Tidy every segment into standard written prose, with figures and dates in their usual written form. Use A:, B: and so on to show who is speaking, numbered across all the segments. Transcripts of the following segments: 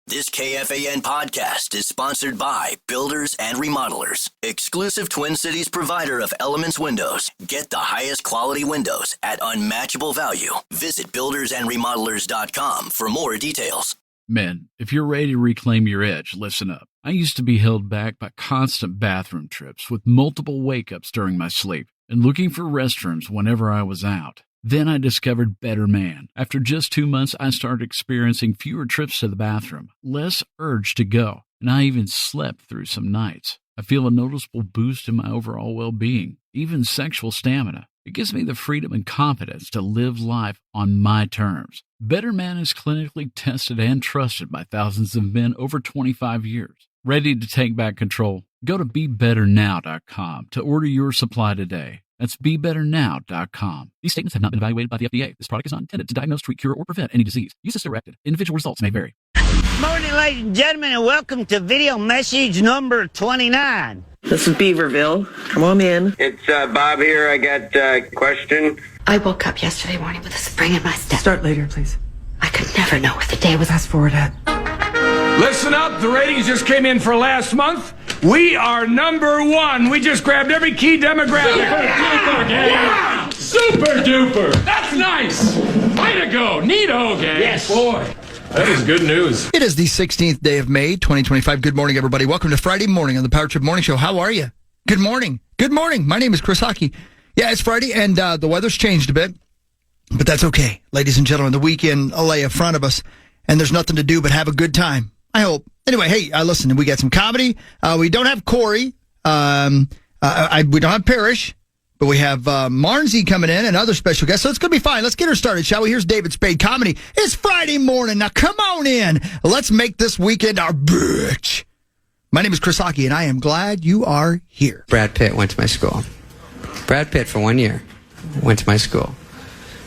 A: This KFAN podcast is sponsored by Builders and Remodelers, exclusive Twin Cities provider of Elements Windows. Get the highest quality windows at unmatchable value. Visit buildersandremodelers.com for more details.
B: Men, if you're ready to reclaim your edge, listen up. I used to be held back by constant bathroom trips with multiple wake-ups during my sleep and looking for restrooms whenever I was out. Then I discovered Better Man. After just 2 months, I started experiencing fewer trips to the bathroom, less urge to go, and I even slept through some nights. I feel a noticeable boost in my overall well-being, even sexual stamina. It gives me the freedom and confidence to live life on my terms. Better Man is clinically tested and trusted by thousands of men over 25 years. Ready to take back control? Go to BeBetterNow.com to order your supply today. That's BeBetterNow.com. These statements have not been evaluated by the FDA. This product is not intended to diagnose, treat, cure, or prevent any disease. Use as directed. Individual results may vary.
C: Morning, ladies and gentlemen, and welcome to video message number 29.
D: This is Beaverville. Come on in.
E: It's Bob here. I got a question.
F: I woke up yesterday morning with a spring in my step.
D: Start later, please.
F: I could never know what the day was.
D: Fast forward ahead.
G: Listen up, the ratings just came in for last month. We are number one. We just grabbed every key demographic.
H: Yeah. Super duper. That's nice. Way to go. Neato, gang.
G: Yes.
H: Boy, that is good news.
I: It is the 16th day of May, 2025. Good morning, everybody. Welcome to Friday morning on the Power Trip Morning Show. How are you? Good morning. Good morning. My name is Chris Hockey. Yeah, it's Friday, and the weather's changed a bit, but that's okay. Ladies and gentlemen, the weekend lay in front of us, and there's nothing to do but have a good time. I hope. Anyway, hey, listen, we got some comedy. We don't have Cory. We don't have Parrish, but we have Marnsey coming in and other special guests, so it's going to be fine. Let's get her started, shall we? Here's David Spade Comedy. It's Friday morning. Now, come on in. Let's make this weekend our bitch. My name is Chris Hockey, and I am glad you are here.
J: Brad Pitt went to my school. Brad Pitt, for 1 year, went to my school.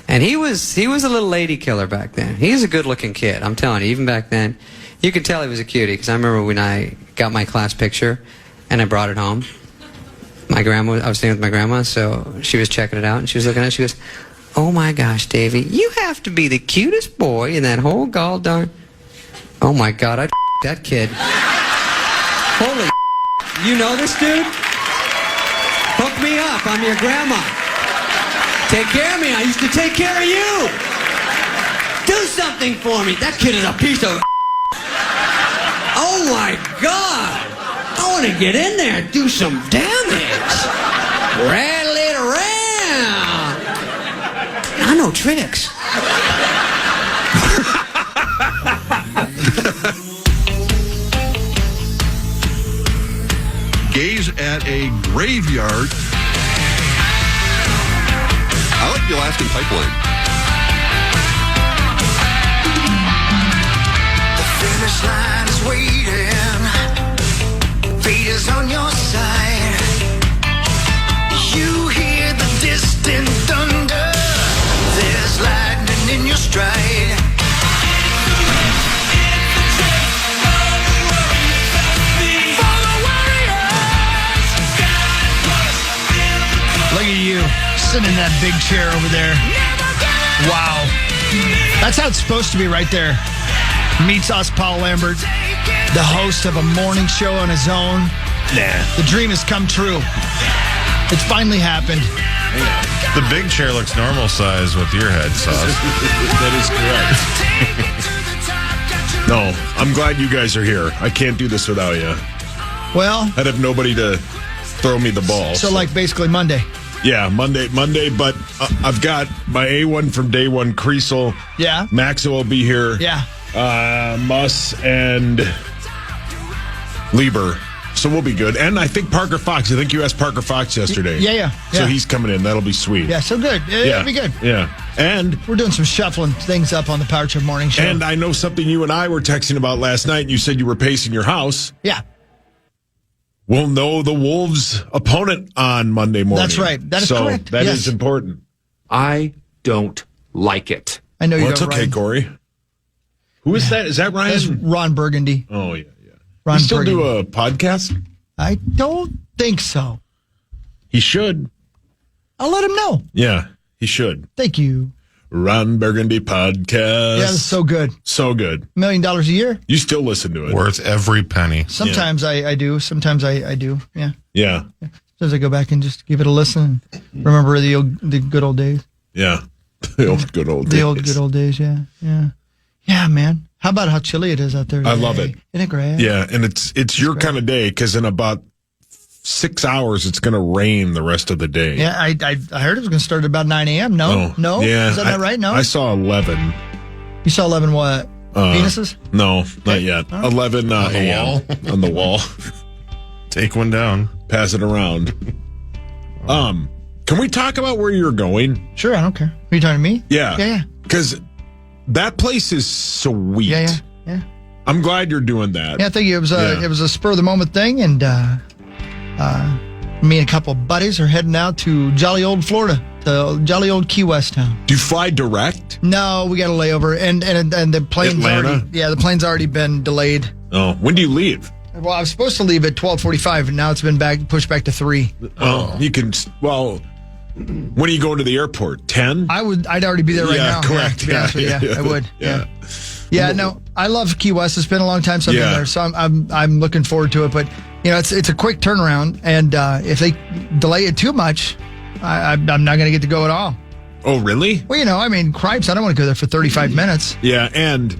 J: And he was a little lady killer back then. He was a good-looking kid, I'm telling you, even back then. You could tell he was a cutie, because I remember when I got my class picture and I brought it home. I was staying with my grandma, so she was checking it out, and she was looking at it. She goes, "Oh my gosh, Davey, you have to be the cutest boy in that whole gall darn." Oh my God, I'd that kid. Holy you know this dude? Hook me up, I'm your grandma. Take care of me, I used to take care of you. Do something for me. That kid is a piece of oh my God! I want to get in there and do some damage. Rattle it around. I know tricks.
K: Gaze at a graveyard. I like the Alaskan pipeline.
L: Finish line is waiting. Fate is on your side. You hear the distant thunder. There's lightning in your stride.
I: Look at you, sitting in that big chair over there. Wow. That's how it's supposed to be right there. Meets us, Paul Lambert, the host of a morning show on his own.
M: Nah.
I: The dream has come true. It's finally happened.
M: The big chair looks normal size with your head, Sauce.
H: That is correct.
M: No, I'm glad you guys are here. I can't do this without you.
I: Well,
M: I'd have nobody to throw me the ball.
I: So like basically Monday.
M: Yeah, Monday, but I've got my A1 from day one, Creasel.
I: Yeah.
M: Maxa will be here.
I: Yeah.
M: Muss and Lieber. So we'll be good. And I think Parker Fox. I think you asked Parker Fox yesterday.
I: Yeah.
M: So he's coming in. That'll be sweet.
I: Yeah, so good. It'll be good.
M: Yeah. And
I: we're doing some shuffling things up on the Power Trip Morning Show.
M: And I know something you and I were texting about last night. You said you were pacing your house.
I: Yeah.
M: We'll know the Wolves' opponent on Monday morning.
I: That's right. That is correct.
M: So that is important.
H: I don't like it.
I: I know you don't.
M: That's okay,
I: Ryan.
M: Corey. Who is that? Is that Ryan?
I: That's Ron Burgundy.
M: Oh, yeah.
I: Ron
M: you still
I: Burgundy.
M: do a podcast?
I: I don't think so.
M: He should.
I: I'll let him know.
M: Yeah, he should.
I: Thank you.
M: Ron Burgundy podcast.
I: Yeah, it's so good.
M: So good.
I: $1 million a year.
M: You still listen to it.
K: Worth every penny.
I: Sometimes I do. Sometimes I do. Yeah.
M: Yeah.
I: Sometimes I go back and just give it a listen. Remember the good old days.
M: Yeah. The old good old days.
I: The old good old days, yeah. Yeah. Yeah, man. How about how chilly it is out there today?
M: I love it.
I: Isn't it great?
M: Yeah, and it's your kind of day because in about 6 hours it's going to rain the rest of the day.
I: Yeah, I heard it was going to start at about 9 a.m. No?
M: Yeah.
I: Is that not right? No?
M: I saw 11.
I: You saw 11 what? Penises?
M: No, not yet. 11 on the wall. On the wall.
K: Take one down.
M: Pass it around. Can we talk about where you're going?
I: Sure, I don't care. Are you talking to me?
M: Yeah.
I: Yeah.
M: Because that place is sweet.
I: Yeah.
M: I'm glad you're doing that.
I: Yeah, I think it was a spur of the moment thing, and me and a couple of buddies are heading out to jolly old Florida, to jolly old Key West town.
M: Do you fly direct?
I: No, we got a layover, and the plane's the plane's already been delayed.
M: Oh, when do you leave?
I: Well, I was supposed to leave at 12:45, and now it's been pushed back to 3.
M: Oh, you can. Well, when are you going to the airport? 10?
I: I'd already be there right now.
M: Correct.
I: Yeah, to be honest with you. I would. Yeah. No, I love Key West. It's been a long time since I've been there, so I'm looking forward to it. But it's a quick turnaround, and if they delay it too much, I'm not going to get to go at all.
M: Oh, really?
I: Well, cripes, I don't want to go there for 35 minutes.
M: Yeah, and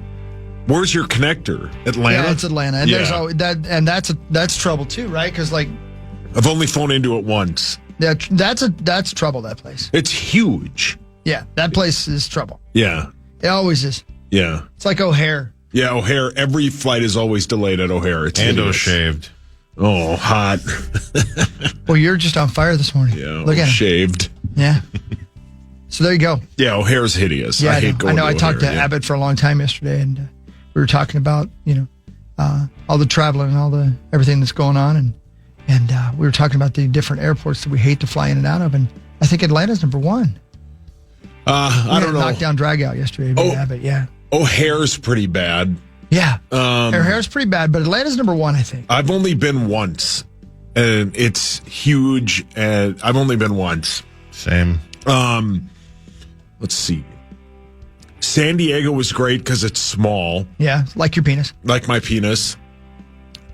M: where's your connector? Atlanta?
I: Yeah, it's Atlanta, and there's always that, and that's trouble too, right? Because
M: I've only flown into it once.
I: That's trouble. That place.
M: It's huge.
I: Yeah, that place is trouble.
M: Yeah,
I: it always is.
M: Yeah,
I: it's like O'Hare.
M: Yeah, O'Hare. Every flight is always delayed at O'Hare. It's
K: Ando shaved.
M: Oh, hot.
I: Well, you're just on fire this morning.
M: Yeah,
I: look at him.
M: Shaved.
I: Yeah. So there you go.
M: Yeah, O'Hare's hideous.
I: Yeah,
M: I hate going.
I: I talked to Abbott for a long time yesterday, and we were talking about all the traveling and all the everything that's going on, and we were talking about the different airports that we hate to fly in and out of, and I think Atlanta's number 1.
M: I don't know.
I: Knockdown drag out yesterday. Abbott, yeah.
M: O'Hare's pretty bad.
I: Yeah. O'Hare's pretty bad, but Atlanta's number 1, I think.
M: I've only been once, and it's huge, and I've only been once.
K: Same.
M: Let's see. San Diego was great because it's small.
I: Yeah, like your penis.
M: Like my penis.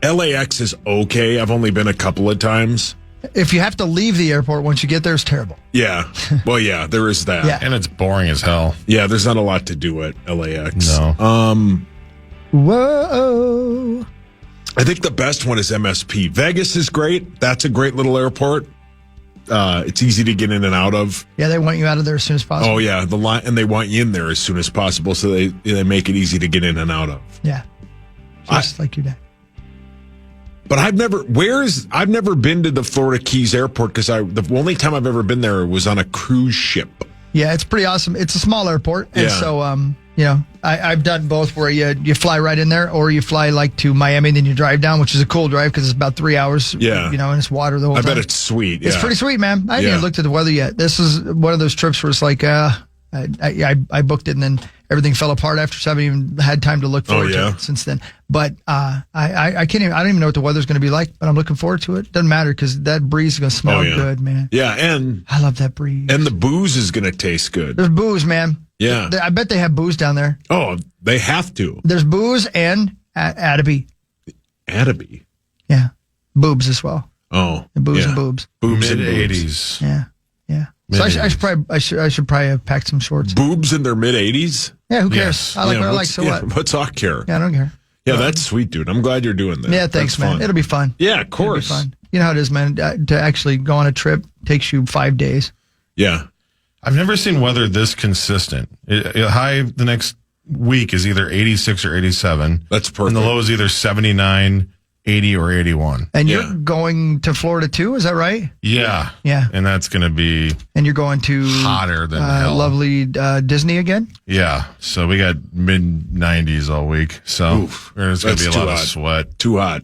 M: LAX is okay. I've only been a couple of times.
I: If you have to leave the airport once you get there, it's terrible.
M: Yeah. Well, yeah, there is that.
I: Yeah.
K: And it's boring as hell.
M: Yeah, there's not a lot to do at LAX.
K: No.
I: Whoa.
M: I think the best one is MSP. Vegas is great. That's a great little airport. It's easy to get in and out of.
I: Yeah, they want you out of there as soon as possible.
M: Oh, yeah. The line, and they want you in there as soon as possible, so they make it easy to get in and out of.
I: Yeah. Just like your dad.
M: But I've never been to the Florida Keys airport because the only time I've ever been there was on a cruise ship.
I: Yeah, it's pretty awesome. It's a small airport, and so I've done both where you fly right in there, or you fly like to Miami, then you drive down, which is a cool drive because it's about 3 hours.
M: Yeah,
I: and it's water the whole time.
M: I bet it's sweet.
I: It's pretty sweet, man. I haven't even looked at the weather yet. This is one of those trips where it's like I booked it and then everything fell apart after, so I haven't even had time to look forward to it since then. But I don't even know what the weather's going to be like, but I'm looking forward to it. Doesn't matter because that breeze is going to smell good, man.
M: Yeah, and
I: I love that breeze.
M: And the booze is going to taste good.
I: There's booze, man.
M: Yeah.
I: I bet they have booze down there.
M: Oh, they have to.
I: There's booze and Adobe.
M: Adobe?
I: Yeah. Boobs as well.
M: Oh.
I: And booze and boobs.
M: Boobs and
K: mid-80s.
I: Yeah. Yeah. So I should probably have packed some shorts.
M: Boobs in their mid-80s?
I: Yeah, who cares? I like what I like, so what?
M: What's I care?
I: Yeah, I don't care.
M: Yeah, that's sweet, dude. I'm glad you're doing that.
I: Yeah, thanks, man. It'll be fun.
M: Yeah, of course.
I: It'll be fun. You know how it is, man. To actually go on a trip takes you 5 days.
M: Yeah.
K: I've never seen weather this consistent. High the next week is either 86 or 87.
M: That's perfect.
K: And the low is either 79, 80, or 81.
I: And you're going to Florida too, is that right?
K: Yeah.
I: Yeah.
K: And that's going to be
I: And you're going to
K: hotter than hell.
I: Lovely Disney again?
K: Yeah. So we got mid-90s all week. So there's going to be a lot of sweat.
M: Too hot.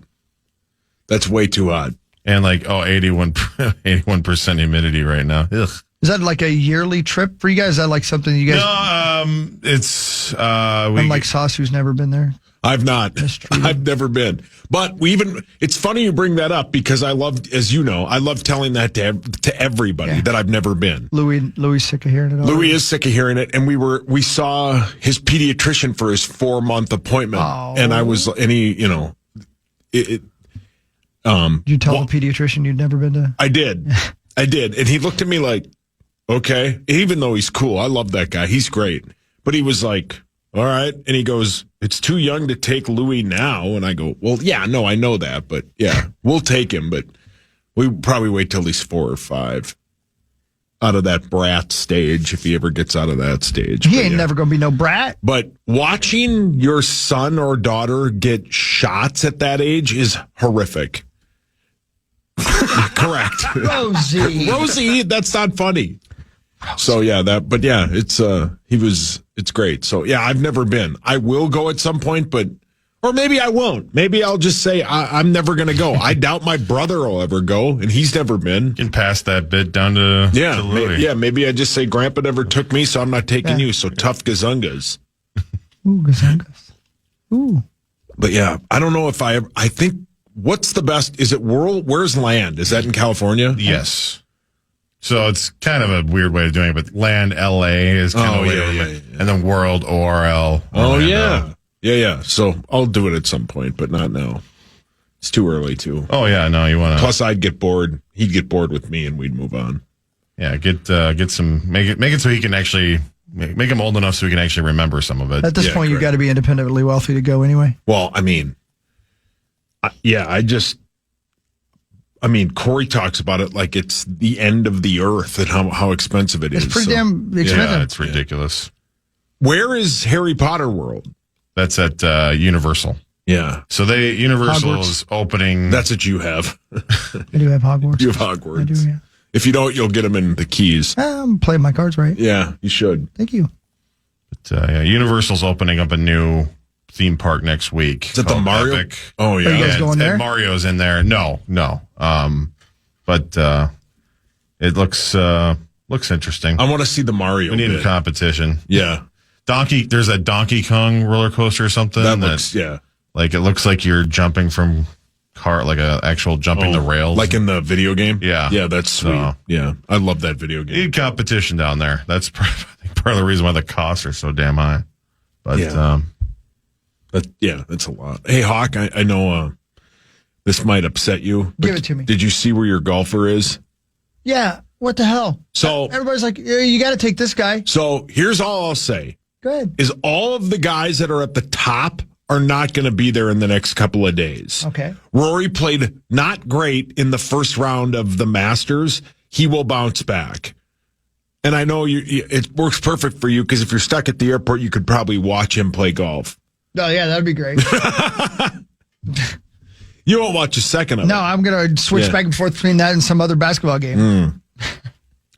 M: That's way too hot.
K: And 81% humidity right now. Ugh.
I: Is that like a yearly trip for you guys? Is that like something you guys...
K: No, it's...
I: unlike Sauce, who's never been there.
M: I've not. I've never been. But it's funny you bring that up because I love, as you know, I love telling that to everybody that I've never been.
I: Louis sick of hearing it.
M: Louis is sick of hearing it. And we saw his pediatrician for his 4-month appointment.
I: Oh.
M: And he, did
I: you tell the pediatrician you'd never been to?
M: I did. And he looked at me like, okay, even though he's cool. I love that guy. He's great. But he was like, all right. And he goes, it's too young to take Louis now. And I go, well, yeah, no, I know that. But yeah, we'll take him. But we probably wait till he's 4 or 5 out of that brat stage, if he ever gets out of that stage.
I: He ain't never going to be no brat.
M: But watching your son or daughter get shots at that age is horrific. Correct. Rosie, that's not funny. So yeah, it's great. So yeah, I've never been. I will go at some point, or maybe I won't. Maybe I'll just say I'm never going to go. I doubt my brother will ever go, and he's never been.
K: You can pass that bit down to Louis.
M: Maybe I just say Grandpa never took me, so I'm not taking you. So tough gazungas.
I: Ooh, gazungas. Ooh.
M: But yeah, I don't know if I think what's the best? Is it Where's Land? Is that in California?
K: Yes. So it's kind of a weird way of doing it, but Land LA is kind of weird. And then World ORL.
M: Oh, yeah. Yeah. So I'll do it at some point, but not now. It's too early, too.
K: Oh, yeah. No, you want to.
M: Plus, I'd get bored. He'd get bored with me, and we'd move on.
K: Yeah, get some. Make it so he can actually make him old enough so he can actually remember some of it.
I: At this point, you've got to be independently wealthy to go anyway.
M: Well, I mean, Cory talks about it like it's the end of the earth and how expensive it is.
I: It's pretty damn expensive.
K: Yeah, it's ridiculous.
M: Where is Harry Potter World?
K: That's at Universal.
M: Yeah.
K: So Universal is opening.
M: That's what you have.
I: I do have Hogwarts.
M: You have Hogwarts.
I: I do, yeah.
M: If you don't, you'll get them in the keys.
I: I'm playing my cards right.
M: Yeah, you should.
I: Thank you.
K: But Universal's opening up a new theme park next week.
M: Is it the Mario?
K: Epic.
M: Oh, yeah.
I: Are you guys going there?
K: And Mario's in there. No. But it looks interesting.
M: I want to see the Mario.
K: We need a competition.
M: Yeah.
K: There's a Donkey Kong roller coaster or something.
M: That looks,
K: like it looks like you're jumping from like a actual jumping the rails.
M: Like in the video game?
K: Yeah.
M: Yeah, that's sweet. Yeah. I love that video game.
K: Need competition down there. That's part of the reason why the costs are so damn high. But
M: that's a lot. Hey, Hawk, I know this might upset you.
I: Give it to me.
M: Did you see where your golfer is?
I: Yeah. What the hell?
M: So
I: everybody's like, you got to take this guy.
M: So here's all I'll say.
I: Go ahead.
M: Is all of the guys that are at the top are not going to be there in the next couple of days.
I: Okay.
M: Rory played not great in the first round of the Masters. He will bounce back. And I know it works perfect for you because if you're stuck at the airport, you could probably watch him play golf.
I: Oh, yeah, that'd be great.
M: You won't watch a second of it.
I: No, I'm going to switch back and forth between that and some other basketball game.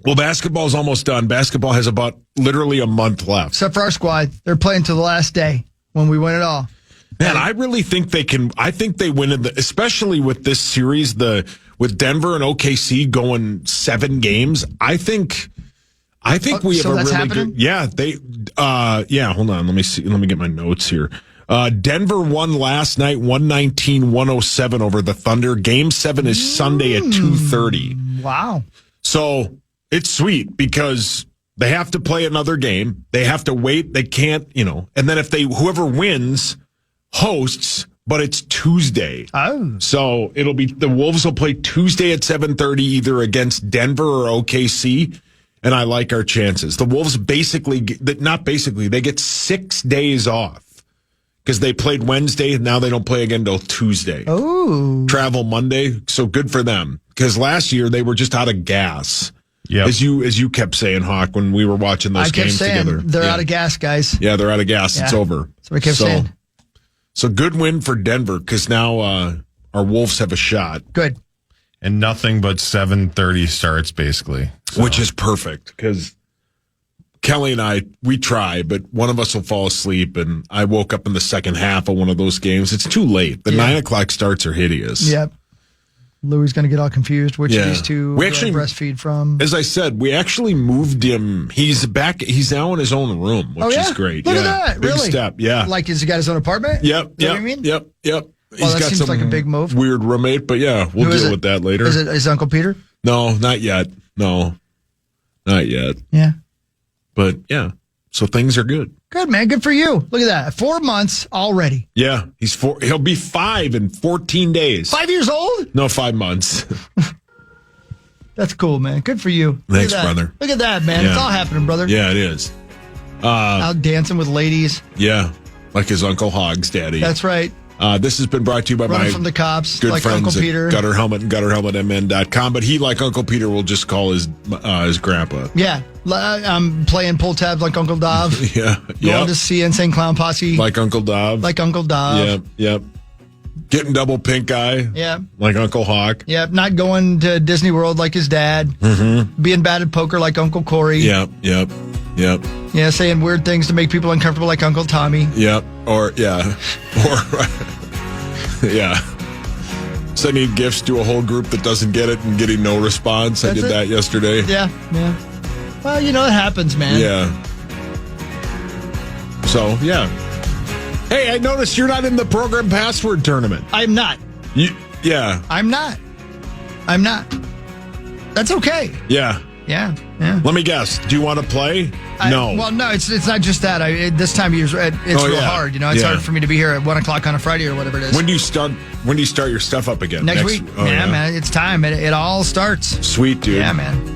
M: Well, basketball's almost done. Basketball has about literally a month left.
I: Except for our squad. They're playing to the last day when we win it all.
M: Man, I really think they can. I think they win it, especially with this series, with Denver and OKC going 7 games. I think we have a really
I: happening?
M: good. Yeah, hold on. Let me see. Let me get my notes here. Denver won last night, 119-107 over the Thunder. Game 7 is Sunday at 2:30.
I: Wow.
M: So it's sweet because they have to play another game. They have to wait. They can't, and then whoever wins hosts, but it's Tuesday.
I: Oh.
M: So it'll be the Wolves will play Tuesday at 7:30 either against Denver or OKC. And I like our chances. The Wolves they get 6 days off because they played Wednesday and now they don't play again until Tuesday.
I: Oh.
M: Travel Monday. So good for them. Because last year they were just out of gas.
K: Yeah.
M: As you kept saying, Hawk, when we were watching those games together.
I: They're out of gas, guys.
M: Yeah, they're out of gas.
I: Yeah.
M: It's over.
I: That's what I kept saying.
M: So good win for Denver because now our Wolves have a shot.
I: Good.
K: And nothing but 7:30 starts, basically. So.
M: Which is perfect because Kelly and I, we try, but one of us will fall asleep. And I woke up in the second half of one of those games. It's too late. The 9 o'clock starts are hideous.
I: Yep. Louie's going to get all confused. Which of these two
M: we
I: do I
M: actually
I: breastfeed from?
M: As I said, we actually moved him. He's back. He's now in his own room, which is great.
I: Look at that.
M: Big
I: Really?
M: step. Yeah.
I: Like, has he got his own apartment?
M: Yep.
I: Is that what you mean?
M: Yep.
I: Well,
M: He's
I: that
M: got
I: seems
M: some
I: like a big move.
M: weird roommate, but yeah, we'll deal with that later.
I: Is it his Uncle Peter?
M: No, not yet. No, not yet.
I: Yeah.
M: But yeah, so things are good.
I: Good, man. Good for you. Look at that. 4 months already.
M: Yeah, he'll be 5 in 14 days.
I: 5 years old?
M: No, 5 months.
I: That's cool, man. Good for you.
M: Thanks, brother.
I: Look at that, man.
M: Yeah.
I: It's all happening, brother.
M: Yeah, it is.
I: Out dancing with ladies.
M: Yeah, like his Uncle Hog's daddy.
I: That's right.
M: This has been brought to you by
I: Running
M: my
I: from the cops,
M: good
I: like
M: friends
I: Uncle Peter.
M: at Gutter Helmet and GutterHelmetMN.com. But he, like Uncle Peter, will just call his grandpa.
I: Yeah. I'm playing pull tabs like Uncle Dov.
M: Yeah.
I: Going to see Insane Clown Posse.
M: Like Uncle Dov.
I: Like Uncle Dov.
M: Yep. Getting double pink eye.
I: Yeah.
M: Like Uncle Hawk.
I: Yep. Not going to Disney World like his dad.
M: Mm-hmm.
I: Being bad at poker like Uncle Cory.
M: Yep.
I: Yeah, saying weird things to make people uncomfortable like Uncle Tommy.
M: Yep. Or yeah. Sending gifts to a whole group that doesn't get it and getting no response.
I: That's
M: I did that yesterday.
I: Yeah. Well, it happens, man.
M: Yeah. So, yeah. Hey, I noticed you're not in the program password tournament.
I: I'm not.
M: Yeah.
I: I'm not. That's okay.
M: Yeah.
I: Yeah.
M: Let me guess. Do you want to play? No.
I: Well, no, it's not just that. This time of year, it's real hard. It's hard for me to be here at 1 o'clock on a Friday or whatever it is.
M: When do you start your stuff up again?
I: Next week.
M: Oh,
I: yeah, man. It's time. It all starts.
M: Sweet, dude.
I: Yeah, man.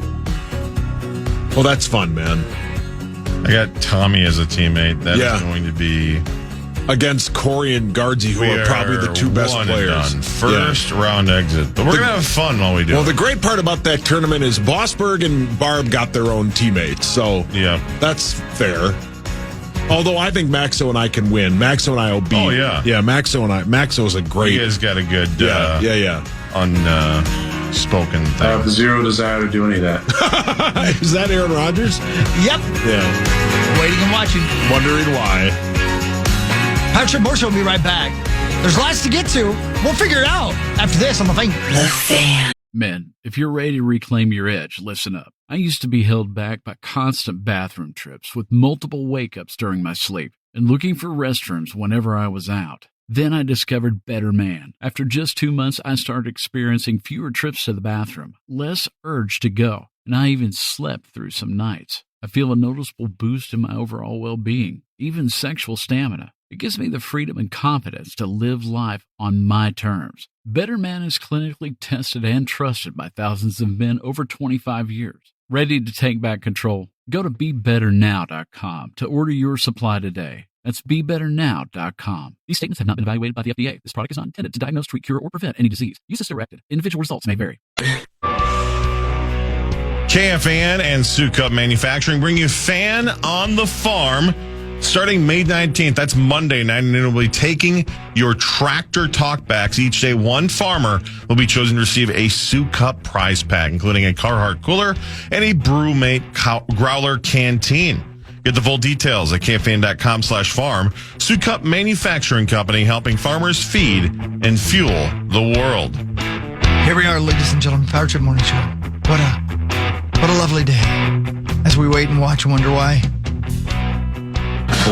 M: Well, that's fun, man.
K: I got Tommy as a teammate. That is going to be
M: against Cory and Guardsy, who are probably the two best players.
K: First round exit. But we're going to have fun while we do it.
M: Well, the great part about that tournament is Bossberg and Barb got their own teammates. So that's fair. Although I think Maxo and I can win. Maxo and I will beat.
K: Oh, yeah.
M: Yeah, Maxo's a great.
K: He has got a good unspoken thing.
N: I have zero desire to do any of that.
M: Is that Aaron Rodgers?
I: Yep.
M: Yeah.
I: Waiting and watching.
M: Wondering why.
I: Patrick Moore will be right back. There's lots to get to. We'll figure it out after this on The Fan.
B: Men, if you're ready to reclaim your edge, listen up. I used to be held back by constant bathroom trips with multiple wake-ups during my sleep and looking for restrooms whenever I was out. Then I discovered Better Man. After just 2 months, I started experiencing fewer trips to the bathroom, less urge to go, and I even slept through some nights. I feel a noticeable boost in my overall well-being, even sexual stamina. It gives me the freedom and confidence to live life on my terms. Better Man is clinically tested and trusted by thousands of men over 25 years. Ready to take back control? Go to BeBetterNow.com to order your supply today. That's BeBetterNow.com. These statements have not been evaluated by the FDA. This product is not intended to diagnose, treat, cure, or prevent any disease. Use as directed. Individual results may vary.
K: KFAN and Sioux Cup Manufacturing bring you Fan on the Farm starting May 19th. That's Monday night, and it'll be taking your tractor talkbacks. Each day, one farmer will be chosen to receive a Sioux Cup prize pack, including a Carhartt cooler and a Brewmate Growler canteen. Get the full details at KFAN.com/farm. Sioux Cup Manufacturing Company, helping farmers feed and fuel the world.
I: Here we are, ladies and gentlemen, Power Trip Morning Show. What a lovely day. As we wait and watch and wonder why.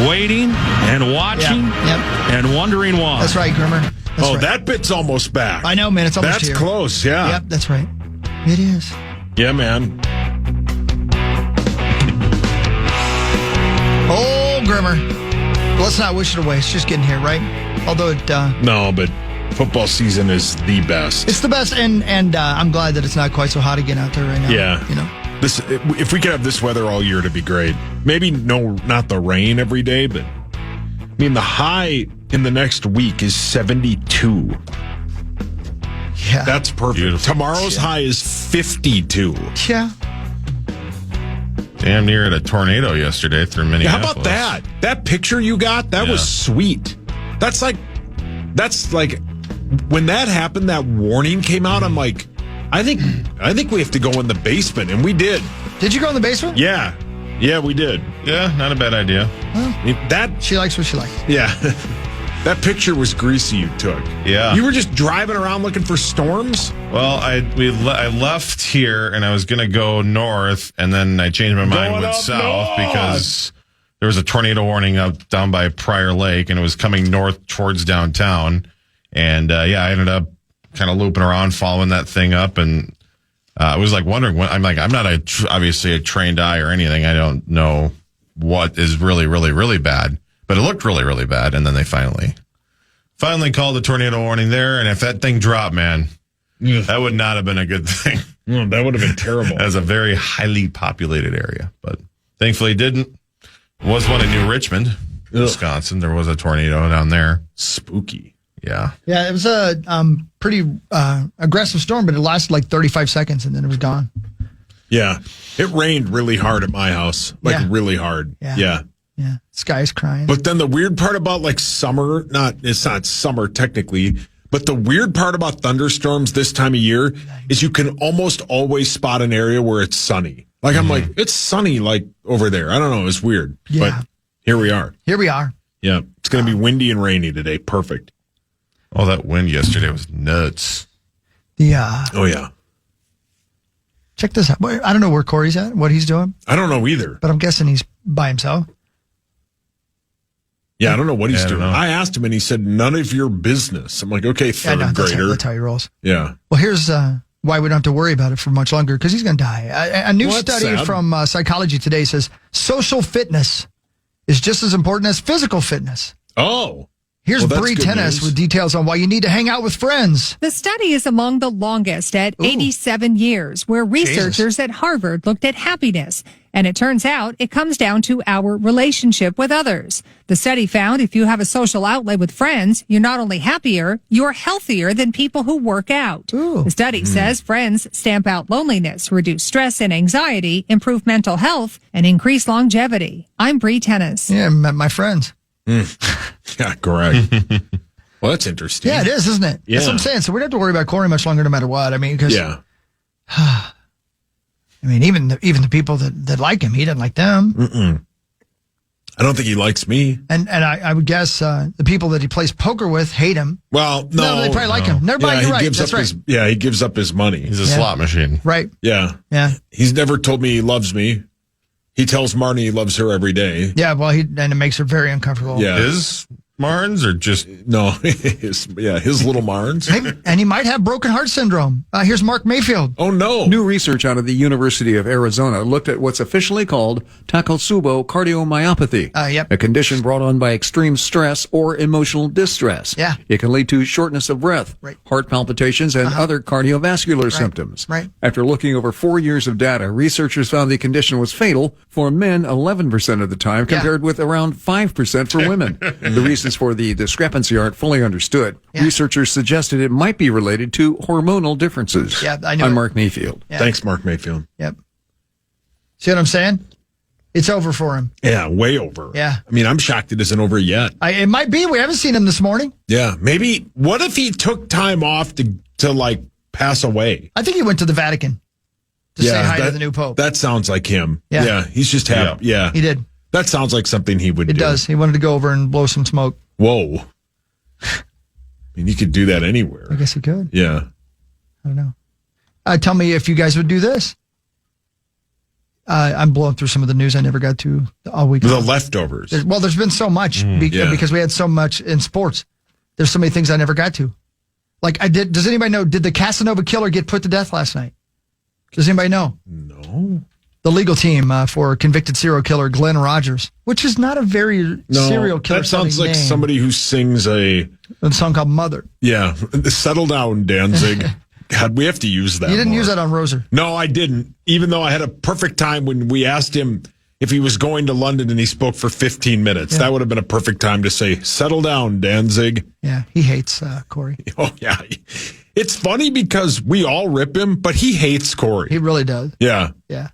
H: Waiting and watching and wondering why.
I: That's right, Grimmer. That's right.
M: That bit's almost back.
I: I know, man. It's almost
M: here.
I: That's
M: close, yeah.
I: Yep, that's right. It is.
M: Yeah, man.
I: Oh, Grimmer. Let's not wish it away. It's just getting here, right? Although it...
M: No, but football season is the best.
I: It's the best, and I'm glad that it's not quite so hot again out there right now.
M: Yeah. If we could have this weather all year, it'd be great. Maybe not the rain every day, but I mean, the high in the next week is 72.
I: Yeah.
M: That's perfect. Beautiful. Tomorrow's high is 52.
I: Yeah.
K: Damn near a tornado yesterday through Minneapolis.
M: How about that? That picture you got, that was sweet. That's like when that happened, that warning came out, I'm like, I think we have to go in the basement, and we did.
I: Did you go in the basement?
M: Yeah. Yeah, we did.
K: Yeah, not a bad idea.
I: Well, she likes what she likes.
M: Yeah. That picture was greasy you took.
K: Yeah.
M: You were just driving around looking for storms?
K: Well, I left here and I was going to go north, and then I changed my mind, went south because there was a tornado warning up down by Prior Lake, and it was coming north towards downtown. And I ended up kind of looping around, following that thing up, and I was like wondering I'm not obviously a trained eye or anything. I don't know what is really, really, really bad. But it looked really, really bad, and then they finally called the tornado warning there, and if that thing dropped, man, that would not have been a good thing.
M: That would have been terrible.
K: As a very highly populated area, but thankfully it didn't. It was one in New Richmond, Wisconsin. There was a tornado down there.
M: Spooky.
K: Yeah.
I: Yeah, it was a pretty aggressive storm, but it lasted like 35 seconds, and then it was gone.
M: Yeah. It rained really hard at my house, really hard.
I: Yeah. Yeah, sky's crying.
M: But then the weird part about like summer, it's not summer technically, but the weird part about thunderstorms this time of year is you can almost always spot an area where it's sunny. Like I'm like, it's sunny like over there. I don't know, it's weird.
I: Yeah.
M: But here we are. Yeah, it's going to be windy and rainy today. Perfect.
K: Oh, that wind yesterday was nuts.
M: Oh yeah.
I: Check this out. I don't know where Cory's at, what he's doing.
M: I don't know either.
I: But I'm guessing he's by himself.
M: Yeah, I don't know what he's doing. I asked him, and he said, none of your business. I'm like, okay, third grader.
I: That's how he rolls.
M: Yeah.
I: Well, here's why we don't have to worry about it for much longer, because he's going to die. A new study from Psychology Today says social fitness is just as important as physical fitness.
M: Oh.
I: Here's Bree Tennis with details on why you need to hang out with friends.
O: The study is among the longest at 87 years, where researchers at Harvard looked at happiness. And it turns out it comes down to our relationship with others. The study found if you have a social outlet with friends, you're not only happier, you're healthier than people who work out. The study says friends stamp out loneliness, reduce stress and anxiety, improve mental health, and increase longevity. I'm Bree Tennis.
I: Yeah, met my friends.
M: Yeah, correct. Well, that's interesting.
I: Yeah, it is, isn't it?
M: Yeah.
I: That's what I'm saying. So we don't have to worry about Cory much longer no matter what. I mean, because...
M: Yeah.
I: I mean, even the people that like him, he doesn't like them.
M: I don't think he likes me.
I: And I would guess the people that he plays poker with hate him.
M: Well, no.
I: They probably like him. Never mind, you're right. That's right.
M: He gives up his money.
K: He's a slot machine.
I: Right.
M: Yeah.
I: Yeah.
M: He's never told me he loves me. He tells Marnie he loves her every day.
I: Yeah, well, and it makes her very uncomfortable.
M: Yeah.
K: His Marnes or just...
M: No, his little Marnes.
I: And he might have broken heart syndrome. Here's Mark Mayfield.
M: Oh, no.
P: New research out of the University of Arizona looked at what's officially called Takotsubo cardiomyopathy, a condition brought on by extreme stress or emotional distress.
I: Yeah.
P: It can lead to shortness of breath, heart palpitations, and other cardiovascular symptoms.
I: Right.
P: After looking over 4 years of data, researchers found the condition was fatal for men 11% of the time, compared with around 5% for women. The reasons for the discrepancy aren't fully understood. Researchers suggested it might be related to hormonal differences.
I: Yeah, I know.
P: I'm Mark Mayfield.
I: Yeah.
M: Thanks, Mark Mayfield.
I: Yep. See what I'm saying? It's over for him.
M: Yeah, way over.
I: Yeah.
M: I mean, I'm shocked it isn't over yet.
I: It might be. We haven't seen him this morning.
M: Yeah, maybe. What if he took time off to like pass away?
I: I think he went to the Vatican to say hi to the new pope.
M: That sounds like him. Yeah, he's just happy. Yeah,
I: he did.
M: That sounds like something he would do.
I: It does. He wanted to go over and blow some smoke.
M: Whoa. I mean, you could do that anywhere.
I: I guess he could.
M: Yeah.
I: I don't know. Tell me if you guys would do this. I'm blowing through some of the news I never got to all week.
M: The leftovers.
I: There's been so much because we had so much in sports. There's so many things I never got to. Like does anybody know, did the Casanova killer get put to death last night? Does anybody know?
M: No.
I: The legal team for convicted serial killer Glenn Rogers, which is not a very serial killer.
M: That sounds like
I: name.
M: somebody who sings a
I: song called Mother.
M: Yeah. Settle down, Danzig. God, we have to use that.
I: You didn't use that on Roser.
M: No, I didn't. Even though I had a perfect time when we asked him if he was going to London and he spoke for 15 minutes. Yeah. That would have been a perfect time to say, settle down, Danzig.
I: Yeah, he hates Cory.
M: Oh, yeah. It's funny because we all rip him, but he hates Cory.
I: He really does.
M: Yeah.
I: Yeah.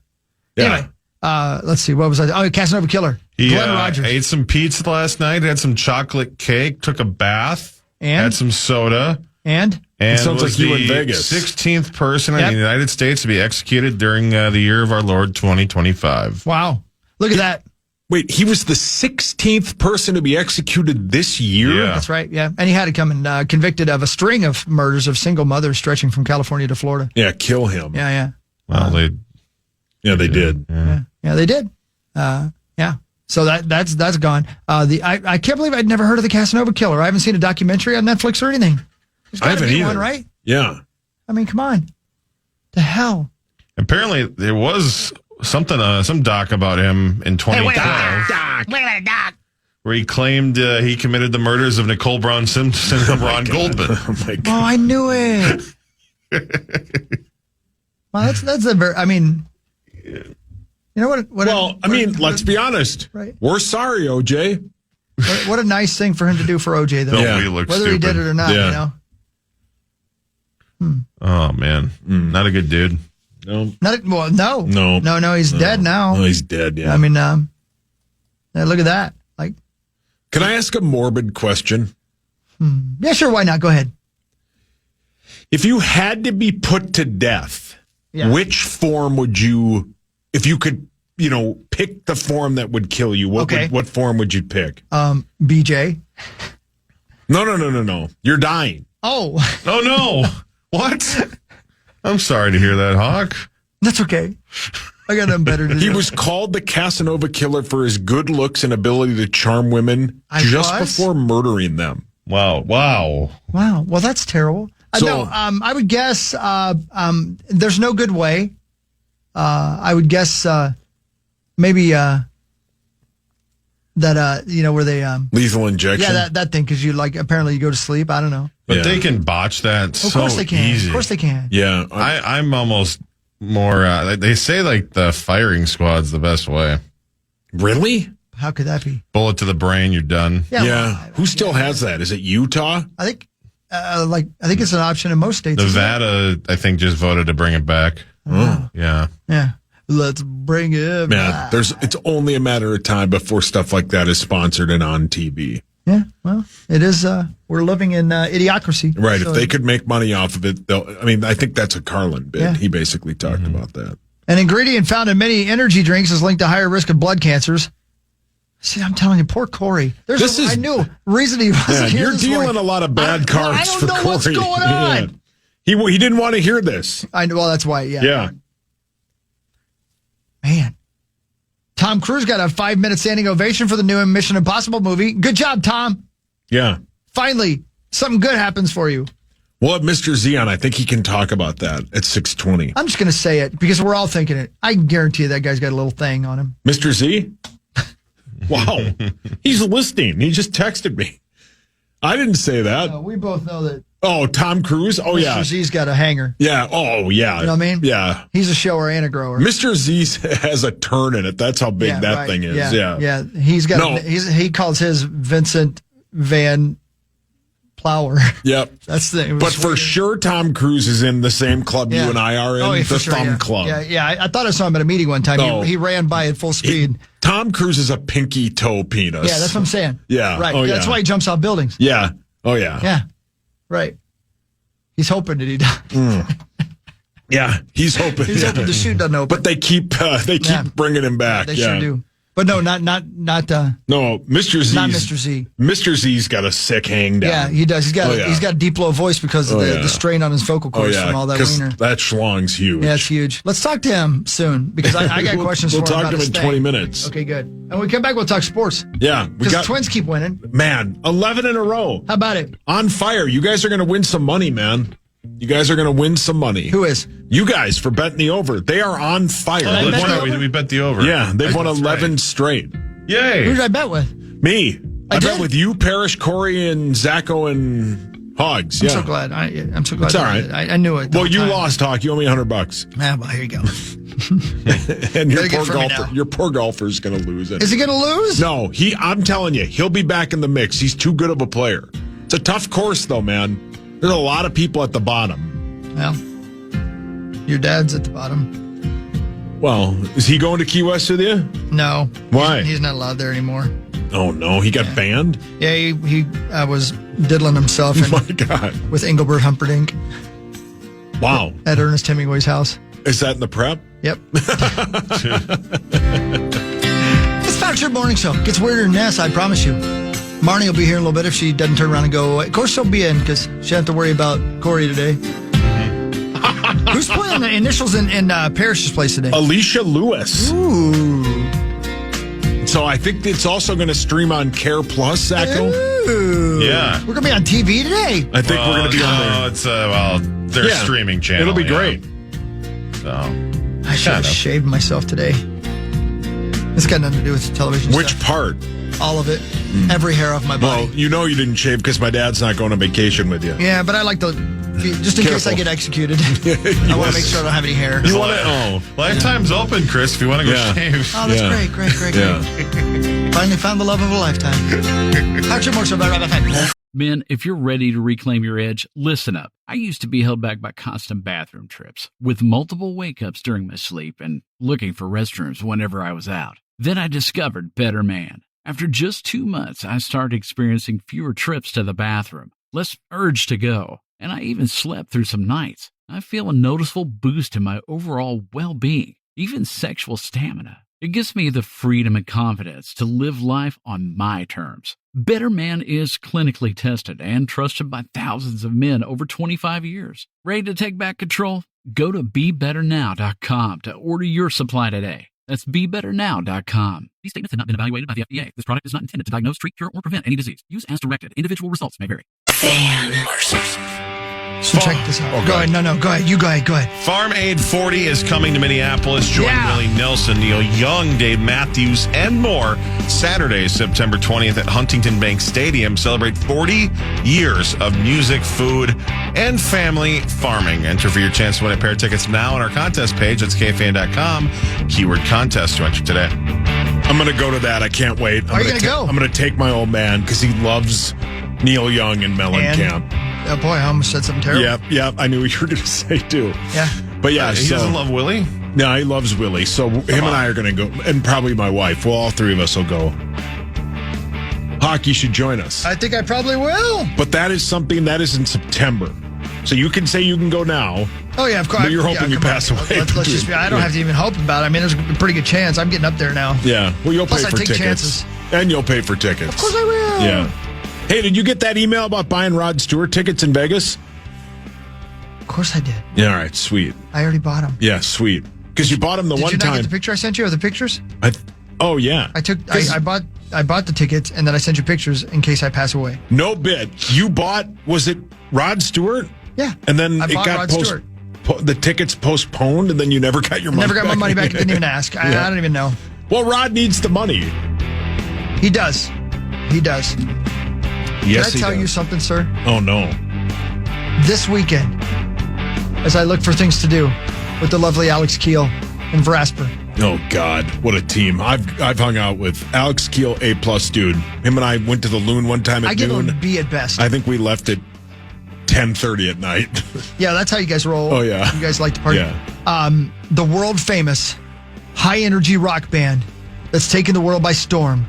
I: Anyway, let's see. What was I? Oh, Casanova Killer. Glenn Rogers.
K: Ate some pizza last night, had some chocolate cake, took a bath, had some soda.
I: And
M: it sounds like you in Vegas.
K: 16th person in the United States to be executed during the year of our Lord 2025.
I: Wow. Look at that.
M: Wait, he was the 16th person to be executed this year?
K: Yeah.
I: That's right, yeah. And he had to come and convicted of a string of murders of single mothers stretching from California to Florida.
M: Yeah, kill him.
I: Yeah.
K: Well, they
M: did.
I: Yeah, they did. Yeah. So that's gone. I can't believe I'd never heard of the Casanova killer. I haven't seen a documentary on Netflix or anything. There's
M: I
I: gotta
M: haven't
I: be
M: either.
I: one, right?
M: Yeah.
I: I mean, come on. The hell?
K: apparently there was something, some doc about him in 2012. Where he claimed he committed the murders of Nicole Brown Simpson and Ron Goldman.
M: Oh, my God.
I: Oh, I knew it. Well, that's a very, I mean, you know what?
M: Well, I mean, let's be honest.
I: Right.
M: We're sorry, OJ.
I: What a nice thing for him to do for OJ, though.
K: Yeah. We look
I: Whether he did it or not, you know.
K: Oh, man. Not a good dude.
M: No.
I: No, he's dead now.
M: No, he's dead, yeah.
I: I mean, look at that. Like,
M: can I ask a morbid question?
I: Yeah, sure, why not? Go ahead.
M: If you had to be put to death, which form would you, if you could, pick the form that would kill you, what form would you pick?
I: BJ.
M: No. You're dying.
I: Oh.
K: Oh, no. What? I'm sorry to hear that, Hawk.
I: That's okay. I got nothing better to do.
M: He was called the Casanova killer for his good looks and ability to charm women before murdering them.
K: Wow.
I: Well, that's terrible.
M: So,
I: I would guess there's no good way. I would guess maybe that where they
M: lethal injection.
I: Yeah, that thing, because apparently you go to sleep. I don't know.
K: But they can botch that so easy.
I: Of course they can. Of course they can.
M: Yeah.
K: I'm almost more, they say the firing squad's the best way.
M: Really?
I: How could that be?
K: Bullet to the brain, you're done.
I: Yeah. Well,
M: who still has that? Is it Utah?
I: I think it's an option in most states.
K: Nevada, I think, just voted to bring it back.
I: Oh.
K: Yeah.
I: Let's bring it back.
M: It's only a matter of time before stuff like that is sponsored and on TV.
I: Yeah, well, it is. We're living in idiocracy.
M: Right.
I: So
M: if they could make money off of it, I think that's a Carlin bit. Yeah. He basically talked about that.
I: An ingredient found in many energy drinks is linked to higher risk of blood cancers. See, I'm telling you, poor Cory. I knew reason he wasn't here.
M: You're dealing a lot of bad cards for Cory.
I: I don't know what's going on.
M: Yeah. He didn't want to hear this.
I: I know. Well, that's why. Yeah.
M: Yeah.
I: Man. Tom Cruise got a 5-minute standing ovation for the new Mission Impossible movie. Good job, Tom.
M: Yeah.
I: Finally, something good happens for you.
M: We'll have Mr. Z on. I think he can talk about that at 6:20.
I: I'm just going to say it because we're all thinking it. I can guarantee you that guy's got a little thing on him.
M: Mr. Z? Wow. He's listening. He just texted me. I didn't say that.
I: We both know that.
M: Oh, Tom Cruise? Oh,
I: Mr.
M: yeah.
I: Mr. Z's got a hanger.
M: Yeah. Oh, yeah.
I: You know what I mean?
M: Yeah.
I: He's a shower and a grower.
M: Mr. Z has a turn in it. That's how big that thing is.
I: Yeah. He's got. He calls his Vincent Van Plower.
M: Yep.
I: That's the.
M: But for sure, Tom Cruise is in the same club you and I are in, the Thumb Club.
I: Yeah. I thought I saw him at a meeting one time.
M: No.
I: He ran by at full speed.
M: Tom Cruise is a pinky toe penis.
I: Yeah, that's what I'm saying.
M: Yeah.
I: Right.
M: Oh,
I: That's why he jumps off buildings.
M: Yeah. Oh, yeah.
I: Yeah. Right. He's hoping that he does.
M: Yeah, he's hoping.
I: He's hoping the chute doesn't open.
M: But they keep bringing him back.
I: They sure do. But no, not.
M: No, Mr. Z.
I: Not Mr. Z.
M: Mr. Z's got a sick hang down.
I: Yeah, he does. He's got a deep low voice because of the strain on his vocal cords from all that wiener.
M: That schlong's huge.
I: Yeah, it's huge. Let's talk to him soon because I got questions
M: we'll
I: for him.
M: We'll talk to him in 20 minutes.
I: Okay, good. And when we come back, we'll talk sports.
M: Yeah.
I: Because the Twins keep winning.
M: Man, 11 in a row.
I: How about it?
M: On fire. You guys are going to win some money, man. You guys are going to win some money.
I: Who is?
M: You guys for betting the over. They are on fire.
K: We bet the over.
M: Yeah, they've won 11 straight.
K: Yay.
I: Who did I bet with?
M: Me. I bet with you, Parrish, Cory, and Zacho and Hogs.
I: I'm so glad. I'm so glad.
M: It's all right.
I: I knew it.
M: Well, you lost, Hawk. You owe me $100.
I: Ah, well, here you go.
M: And your poor golfer's going to lose it.
I: Is he going to lose?
M: No, I'm telling you, he'll be back in the mix. He's too good of a player. It's a tough course, though, man. There's a lot of people at the bottom.
I: Well, your dad's at the bottom.
M: Well, is he going to Key West with you?
I: No.
M: Why?
I: He's not allowed there anymore.
M: Oh, no. He got banned?
I: Yeah, he was diddling himself with Engelbert Humperdinck.
M: Wow.
I: At Ernest Hemingway's house.
M: Is that in the prep?
I: Yep. It's Power Trip Morning Show. Gets weirder than this, I promise you. Marnie will be here in a little bit if she doesn't turn around and go away. Of course she'll be in because she doesn't have to worry about Cory today. Who's playing the initials in Parrish's place today?
M: Alicia Lewis.
I: Ooh.
M: So I think it's also going to stream on Care Plus, Sacco.
I: Ooh.
K: Yeah.
I: We're going to be on TV today.
M: I think we're going to be on there.
K: It's their streaming channel.
M: It'll be great.
K: So
I: I should have shaved myself today. It's got nothing to do with television.
M: Which
I: stuff.
M: part?
I: All of it. Every hair off my body.
M: Well, you know you didn't shave because my dad's not going on vacation with you.
I: Yeah, but I like to, just in case I get executed, I want to make sure I don't have any hair.
K: You want to? Lifetime's open, Chris. If you want to go shave.
I: Oh, that's great. Finally found the love of a lifetime. Power Trip Morning Show. Right back.
B: Men, if you're ready to reclaim your edge, listen up. I used to be held back by constant bathroom trips, with multiple wake-ups during my sleep and looking for restrooms whenever I was out. Then I discovered Better Man. After just 2 months, I started experiencing fewer trips to the bathroom, less urge to go, and I even slept through some nights. I feel a noticeable boost in my overall well-being, even sexual stamina. It gives me the freedom and confidence to live life on my terms. Better Man is clinically tested and trusted by thousands of men over 25 years. Ready to take back control? Go to BeBetterNow.com to order your supply today. That's BeBetterNow.com. These statements have not been evaluated by the FDA. This product is not intended to diagnose, treat, cure, or prevent any disease. Use as directed. Individual results may vary.
I: So check this out.
K: Okay.
I: Go ahead. No, go ahead. You go ahead.
K: Farm Aid 40 is coming to Minneapolis. Join Willie Nelson, Neil Young, Dave Matthews, and more Saturday, September 20th at Huntington Bank Stadium. Celebrate 40 years of music, food, and family farming. Enter for your chance to win a pair of tickets now on our contest page. That's KFAN.com. Keyword contest to enter today.
M: I'm going to go to that. I can't wait.
I: Are you going to go?
M: I'm going to take my old man because he loves Neil Young and Mellencamp.
I: Oh, boy, I almost said something terrible.
M: Yep. I knew what you were going to say, too.
I: Yeah.
M: But yeah,
K: he doesn't love Willie?
M: No, he loves Willie. So him and I are going to go, and probably my wife. Well, all three of us will go. Hockey should join us.
I: I think I probably will.
M: But that is something that is in September. So you can say you can go now.
I: Oh, yeah, of course.
M: But you're hoping you pass away.
I: Let's just be, I don't have to even hope about it. I mean, there's a pretty good chance. I'm getting up there now.
M: Yeah. Well, you'll
I: Plus,
M: pay for
I: I take
M: tickets.
I: chances.
M: And you'll pay for tickets.
I: Of course I will.
M: Yeah. Hey, did you get that email about buying Rod Stewart tickets in Vegas?
I: Of course I did.
M: Yeah, all right, sweet.
I: I already bought them.
M: Yeah, sweet. Because you bought them the one
I: Did you not
M: time.
I: get the picture I sent you of the pictures?
M: Oh, yeah.
I: I bought the tickets, and then I sent you pictures in case I pass away.
M: No bid. You bought, was it Rod Stewart?
I: Yeah.
M: And then
I: I
M: it
I: bought
M: got
I: Rod Stewart.
M: the tickets postponed, and then you never got your money back.
I: Never got my money back. Didn't even ask. I don't even know.
M: Well, Rod needs the money.
I: He does. He does.
M: Yes,
I: Can I tell you something, sir?
M: Oh, no.
I: This weekend, as I look for things to do with the lovely Alex Keel and Vrasper.
M: Oh, God. What a team. I've hung out with Alex Keel, A-plus dude. Him and I went to the Loon one time at
I: I give
M: noon.
I: him B at best.
M: I think we left at 10:30 at night.
I: Yeah, that's how you guys roll.
M: Oh, yeah.
I: You guys like to party.
M: Yeah.
I: The world-famous high-energy rock band that's taking the world by storm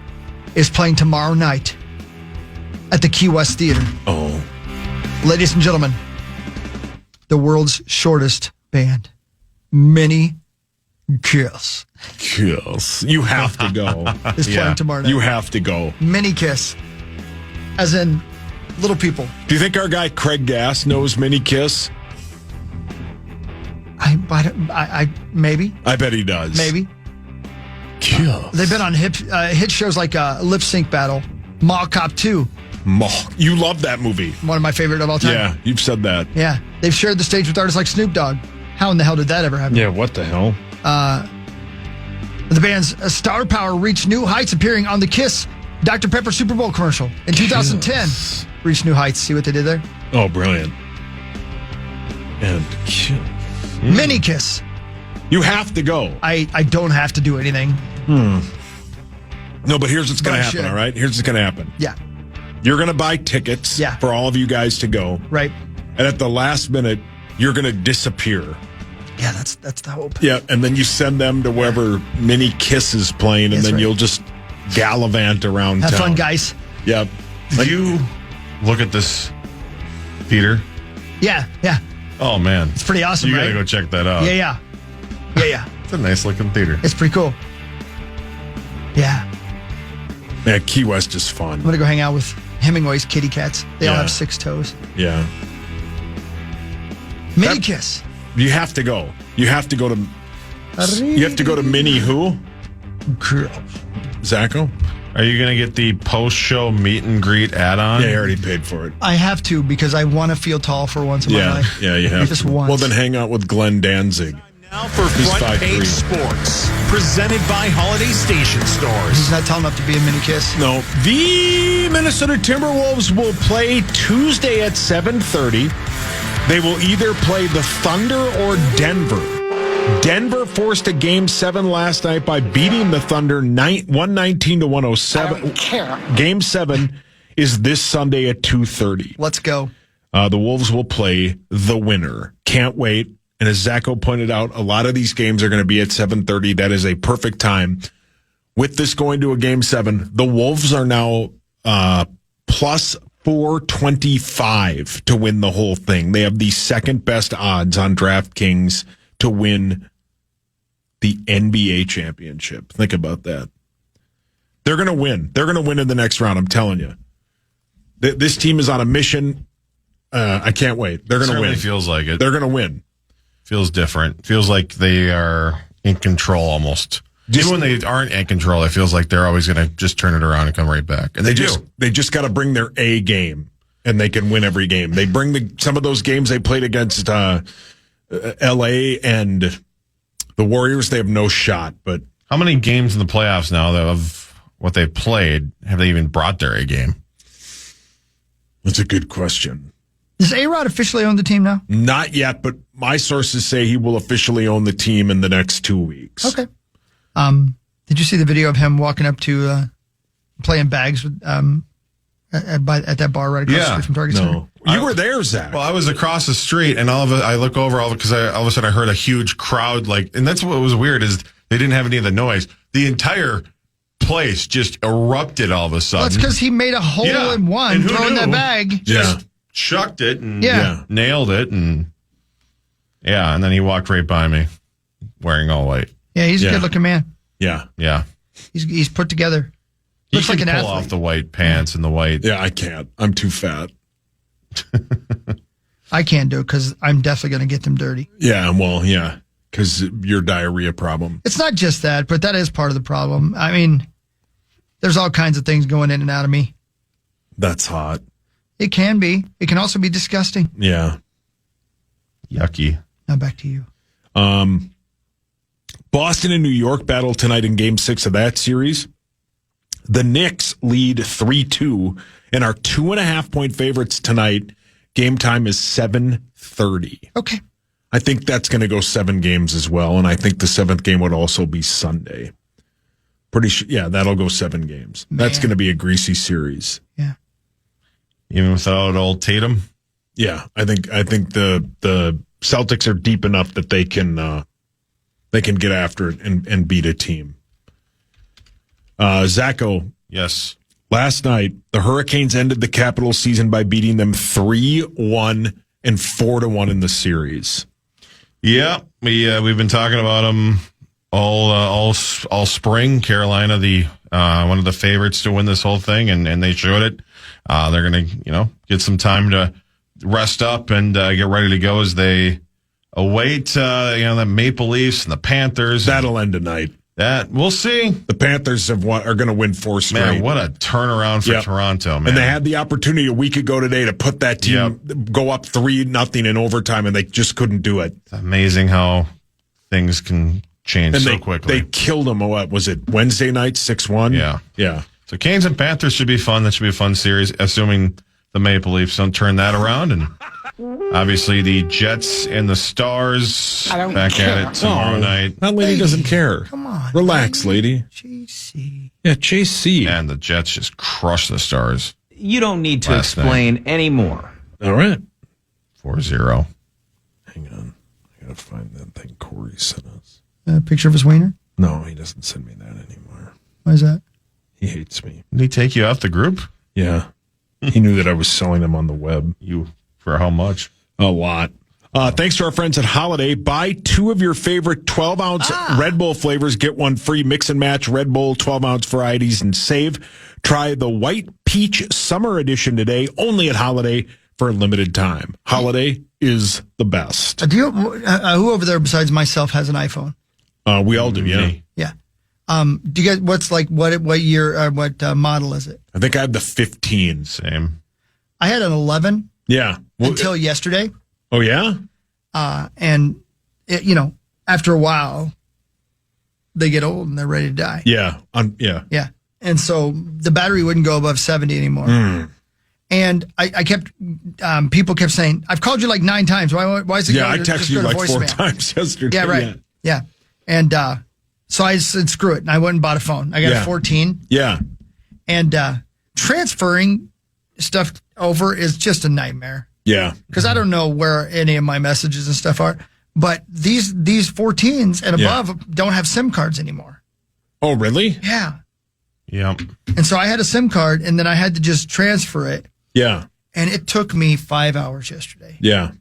I: is playing tomorrow night at the Key West Theater.
M: Oh.
I: Ladies and gentlemen, the world's shortest band, Mini Kiss.
M: Kiss. You have to go.
I: Is playing tomorrow night.
M: You have to go.
I: Mini Kiss. As in little people.
M: Do you think our guy Craig Gass knows Mini Kiss?
I: I maybe.
M: I bet he does.
I: Maybe.
M: Kiss.
I: They've been on hit shows like Lip Sync Battle, Mall Cop 2.
M: You love that movie.
I: One of my favorite of all time.
M: Yeah, you've said that.
I: Yeah. They've shared the stage with artists like Snoop Dogg. How in the hell did that ever happen?
M: Yeah, what the hell?
I: The band's star power reached new heights, appearing on the Kiss Dr. Pepper Super Bowl commercial in 2010. Reached new heights. See what they did there?
M: Oh, brilliant. And Kiss.
I: Mini Kiss.
M: You have to go.
I: I don't have to do anything.
M: No, but here's what's going to
I: But I
M: happen,
I: should.
M: all right? Here's what's going to happen.
I: Yeah.
M: You're going to buy tickets for all of you guys to go.
I: Right.
M: And at the last minute, you're going to disappear.
I: Yeah, that's the hope.
M: Yeah, and then you send them to wherever Mini Kiss is playing, and
I: That's
M: then
I: right.
M: you'll just gallivant around
I: Have
M: town.
I: fun, guys.
M: Yep.
K: Did you look at this theater?
I: Yeah.
K: Oh, man.
I: It's pretty awesome,
K: You
I: right?
K: got to go check that out.
I: Yeah.
K: It's a nice looking theater.
I: It's pretty cool. Yeah.
M: Yeah, Key West is fun.
I: I'm going to go hang out with Hemingway's kitty cats. They all have 6 toes.
M: Yeah.
I: Mini Kiss.
M: You have to go. You have to go to Mini who? Zacho?
K: Are you going to get the post-show meet and greet add-on?
M: Yeah, I already paid for it.
I: I have to because I want to feel tall for once in my life.
M: Yeah, you have
I: Just
M: to.
I: once.
M: Well, then hang out with Glenn Danzig.
Q: Now for Front Page Sports, presented by Holiday Station Stores.
I: He's not tall enough to be a Mini Kiss.
M: No. The Minnesota Timberwolves will play Tuesday at 7:30. They will either play the Thunder or Denver. Denver forced a Game 7 last night by beating the Thunder 119 to 107.
I: I don't care.
M: Game 7 is this Sunday at 2:30.
I: Let's go.
M: The Wolves will play the winner. Can't wait. And as Zacho pointed out, a lot of these games are going to be at 7:30. That is a perfect time. With this going to a Game 7, the Wolves are now plus 425 to win the whole thing. They have the second best odds on DraftKings to win the NBA championship. Think about that. They're going to win. They're going to win in the next round, I'm telling you. This team is on a mission. I can't wait. They're going to win.
K: It feels like it.
M: They're going to win.
K: Feels different. Feels like they are in control almost. Even when they aren't in control, it feels like they're always going to just turn it around and come right back. And they do.
M: They just got to bring their A game, and they can win every game. They bring some of those games they played against L.A. and the Warriors. They have no shot. But
K: how many games in the playoffs now of what they played have they even brought their A game?
M: That's a good question.
I: Does A-Rod officially own the team now?
M: Not yet, but my sources say he will officially own the team in the next 2 weeks.
I: Okay. Did you see the video of him walking up to playing bags with, at that bar right across the street from Target Center?
M: You were there, Zach.
K: Well, I was across the street, and I look over because all of a sudden I heard a huge crowd. And that's what was weird is they didn't have any of the noise. The entire place just erupted all of a sudden.
I: Well, that's because he made a hole in one throwing that bag.
K: Just chucked it and nailed it, and then he walked right by me, wearing all white.
I: Yeah, he's a good-looking man.
K: Yeah.
I: He's put together. Looks like an athlete.
K: Pull off the white pants and the white.
M: Yeah, I can't. I'm too fat.
I: I can't do it because I'm definitely going to get them dirty.
M: Yeah, well, yeah, because your diarrhea problem.
I: It's not just that, but that is part of the problem. I mean, there's all kinds of things going in and out of me.
M: That's hot.
I: It can be. It can also be disgusting.
M: Yeah.
K: Yucky.
I: Now back to you.
M: Boston and New York battle tonight in Game 6 of that series. The Knicks lead 3-2 and are 2.5-point favorites tonight. Game time is 7:30.
I: Okay.
M: I think that's going to go 7 games as well, and I think the 7th game would also be Sunday. Pretty sure, yeah, that'll go 7 games. Man. That's going to be a greasy series.
I: Yeah.
K: Even without old Tatum?
M: Yeah, I think the Celtics are deep enough that they can get after it and beat a team. Zacho.
K: Yes.
M: Last night, the Hurricanes ended the Capitals season by beating them 3-1 and 4-1 in the series.
K: Yeah, we've been talking about them all spring. Carolina, the one of the favorites to win this whole thing, and they showed it. They're going to get some time to rest up and get ready to go as they await the Maple Leafs and the Panthers.
M: That'll end tonight.
K: That we'll see.
M: The Panthers are going to win 4 straight.
K: Man, what a turnaround for Toronto, man!
M: And they had the opportunity a week ago today to put that team go up 3-0 in overtime, and they just couldn't do it.
K: It's amazing how things can change so quickly.
M: They killed them. What was it? Wednesday night, 6-1. Yeah.
K: So Canes and Panthers should be fun. That should be a fun series, assuming the Maple Leafs don't turn that around. And obviously the Jets and the Stars back at it tomorrow night.
M: That lady doesn't care.
I: Come on.
M: Relax, lady.
I: JC.
M: Yeah, JC.
K: And the Jets just crushed the Stars.
Q: You don't need to explain anymore.
M: All right.
K: 4-0.
M: Hang on. I got to find that thing Cory sent us.
I: A picture of his wiener?
M: No, he doesn't send me that anymore.
I: Why is that?
M: He hates me.
K: Did he take you off the group?
M: Yeah. He knew that I was selling them on the web.
K: For how much?
M: A lot. Thanks to our friends at Holiday. Buy 2 of your favorite 12-ounce Red Bull flavors. Get 1 free. Mix and match Red Bull 12-ounce varieties and save. Try the White Peach Summer Edition today, only at Holiday for a limited time. Holiday is the best.
I: Who over there besides myself has an iPhone?
M: We all do, yeah.
I: Yeah. Do you guys, what year, what model is it?
M: I think I have the 15.
K: Same.
I: I had an 11.
M: Yeah.
I: Until yesterday.
M: Oh, yeah?
I: And, after a while, they get old and they're ready to die.
M: Yeah. Yeah.
I: Yeah. And so the battery wouldn't go above 70 anymore. And I kept, people kept saying, I've called you like 9 times. Why is it
M: I texted you like 4 times yesterday.
I: Yeah, right. Yeah. And so I said, screw it. And I went and bought a phone. I got a 14.
M: Yeah.
I: And transferring stuff over is just a nightmare.
M: Yeah.
I: Because I don't know where any of my messages and stuff are. But these 14s and above don't have SIM cards anymore.
M: Oh, really?
I: Yeah.
M: Yeah.
I: And so I had a SIM card, and then I had to just transfer it.
M: Yeah.
I: And it took me 5 hours yesterday.
M: Yeah.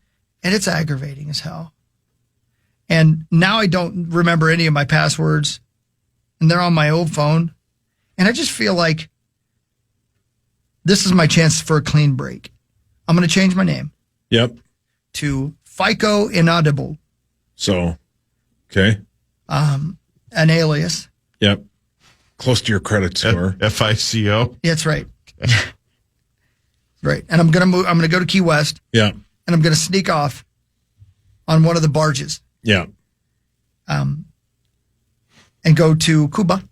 I: And it's aggravating as hell. And now I don't remember any of my passwords, and they're on my old phone. And I just feel like this is my chance for a clean break. I'm going to change my name.
M: Yep.
I: To FICO Inaudible.
M: So, okay.
I: An alias.
M: Yep. Close to your credit score.
K: FICO.
I: Yeah, that's right. Right. And I'm going to move. I'm going to go to Key West.
M: Yeah.
I: And I'm going to sneak off on one of the barges.
M: Yeah.
I: And go to Cuba.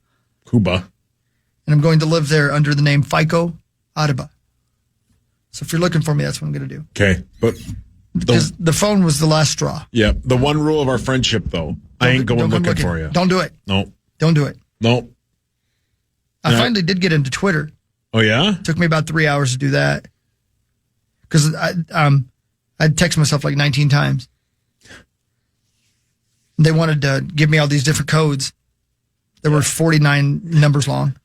M: Cuba.
I: And I'm going to live there under the name FICO Adiba. So if you're looking for me, that's what I'm going to do.
M: Okay. But
I: because the phone was the last straw.
M: Yeah. The one rule of our friendship, though, I ain't going looking for you.
I: Don't do it.
M: No.
I: Don't do it.
M: No.
I: I finally did get into Twitter.
M: Oh, yeah?
I: Took me about 3 hours to do that. Because I'd text myself like 19 times. They wanted to give me all these different codes. There were 49 numbers long.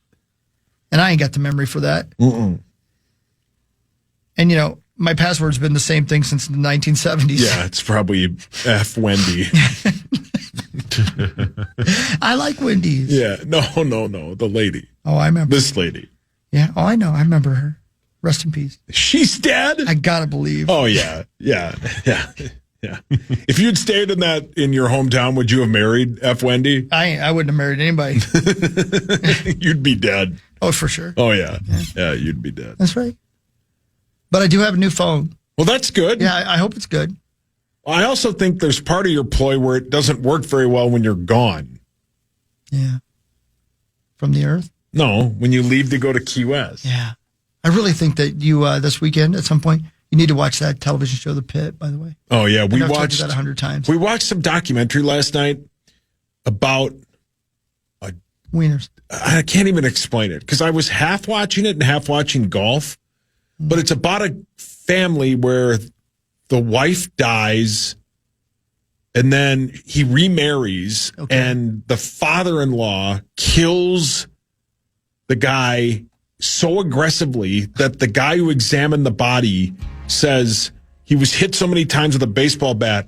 I: And I ain't got the memory for that.
M: Mm-mm.
I: And, my password's been the same thing since the 1970s.
M: Yeah, it's probably F. Wendy.
I: I like Wendy's.
M: Yeah. No. The lady.
I: Oh, I remember.
M: This lady.
I: Yeah. Oh, I know. I remember her. Rest in peace.
M: She's dead?
I: I gotta believe.
M: Oh, yeah. Yeah. Yeah. Yeah. If you'd stayed in your hometown, would you have married F. Wendy?
I: I wouldn't have married anybody.
M: You'd be dead.
I: Oh, for sure.
M: Oh, yeah. Yeah, you'd be dead.
I: That's right. But I do have a new phone.
M: Well, that's good.
I: Yeah, I hope it's good.
M: I also think there's part of your ploy where it doesn't work very well when you're gone.
I: Yeah. From the earth?
M: No, when you leave to go to Key West.
I: Yeah. I really think that you, this weekend at some point, you need to watch that television show, The Pit, by the way.
M: Oh, yeah.
I: I've told you that 100 times.
M: We watched some documentary last night about
I: wieners.
M: I can't even explain it because I was half watching it and half watching golf. But it's about a family where the wife dies and then he remarries and the father-in-law kills the guy so aggressively that the guy who examined the body says he was hit so many times with a baseball bat,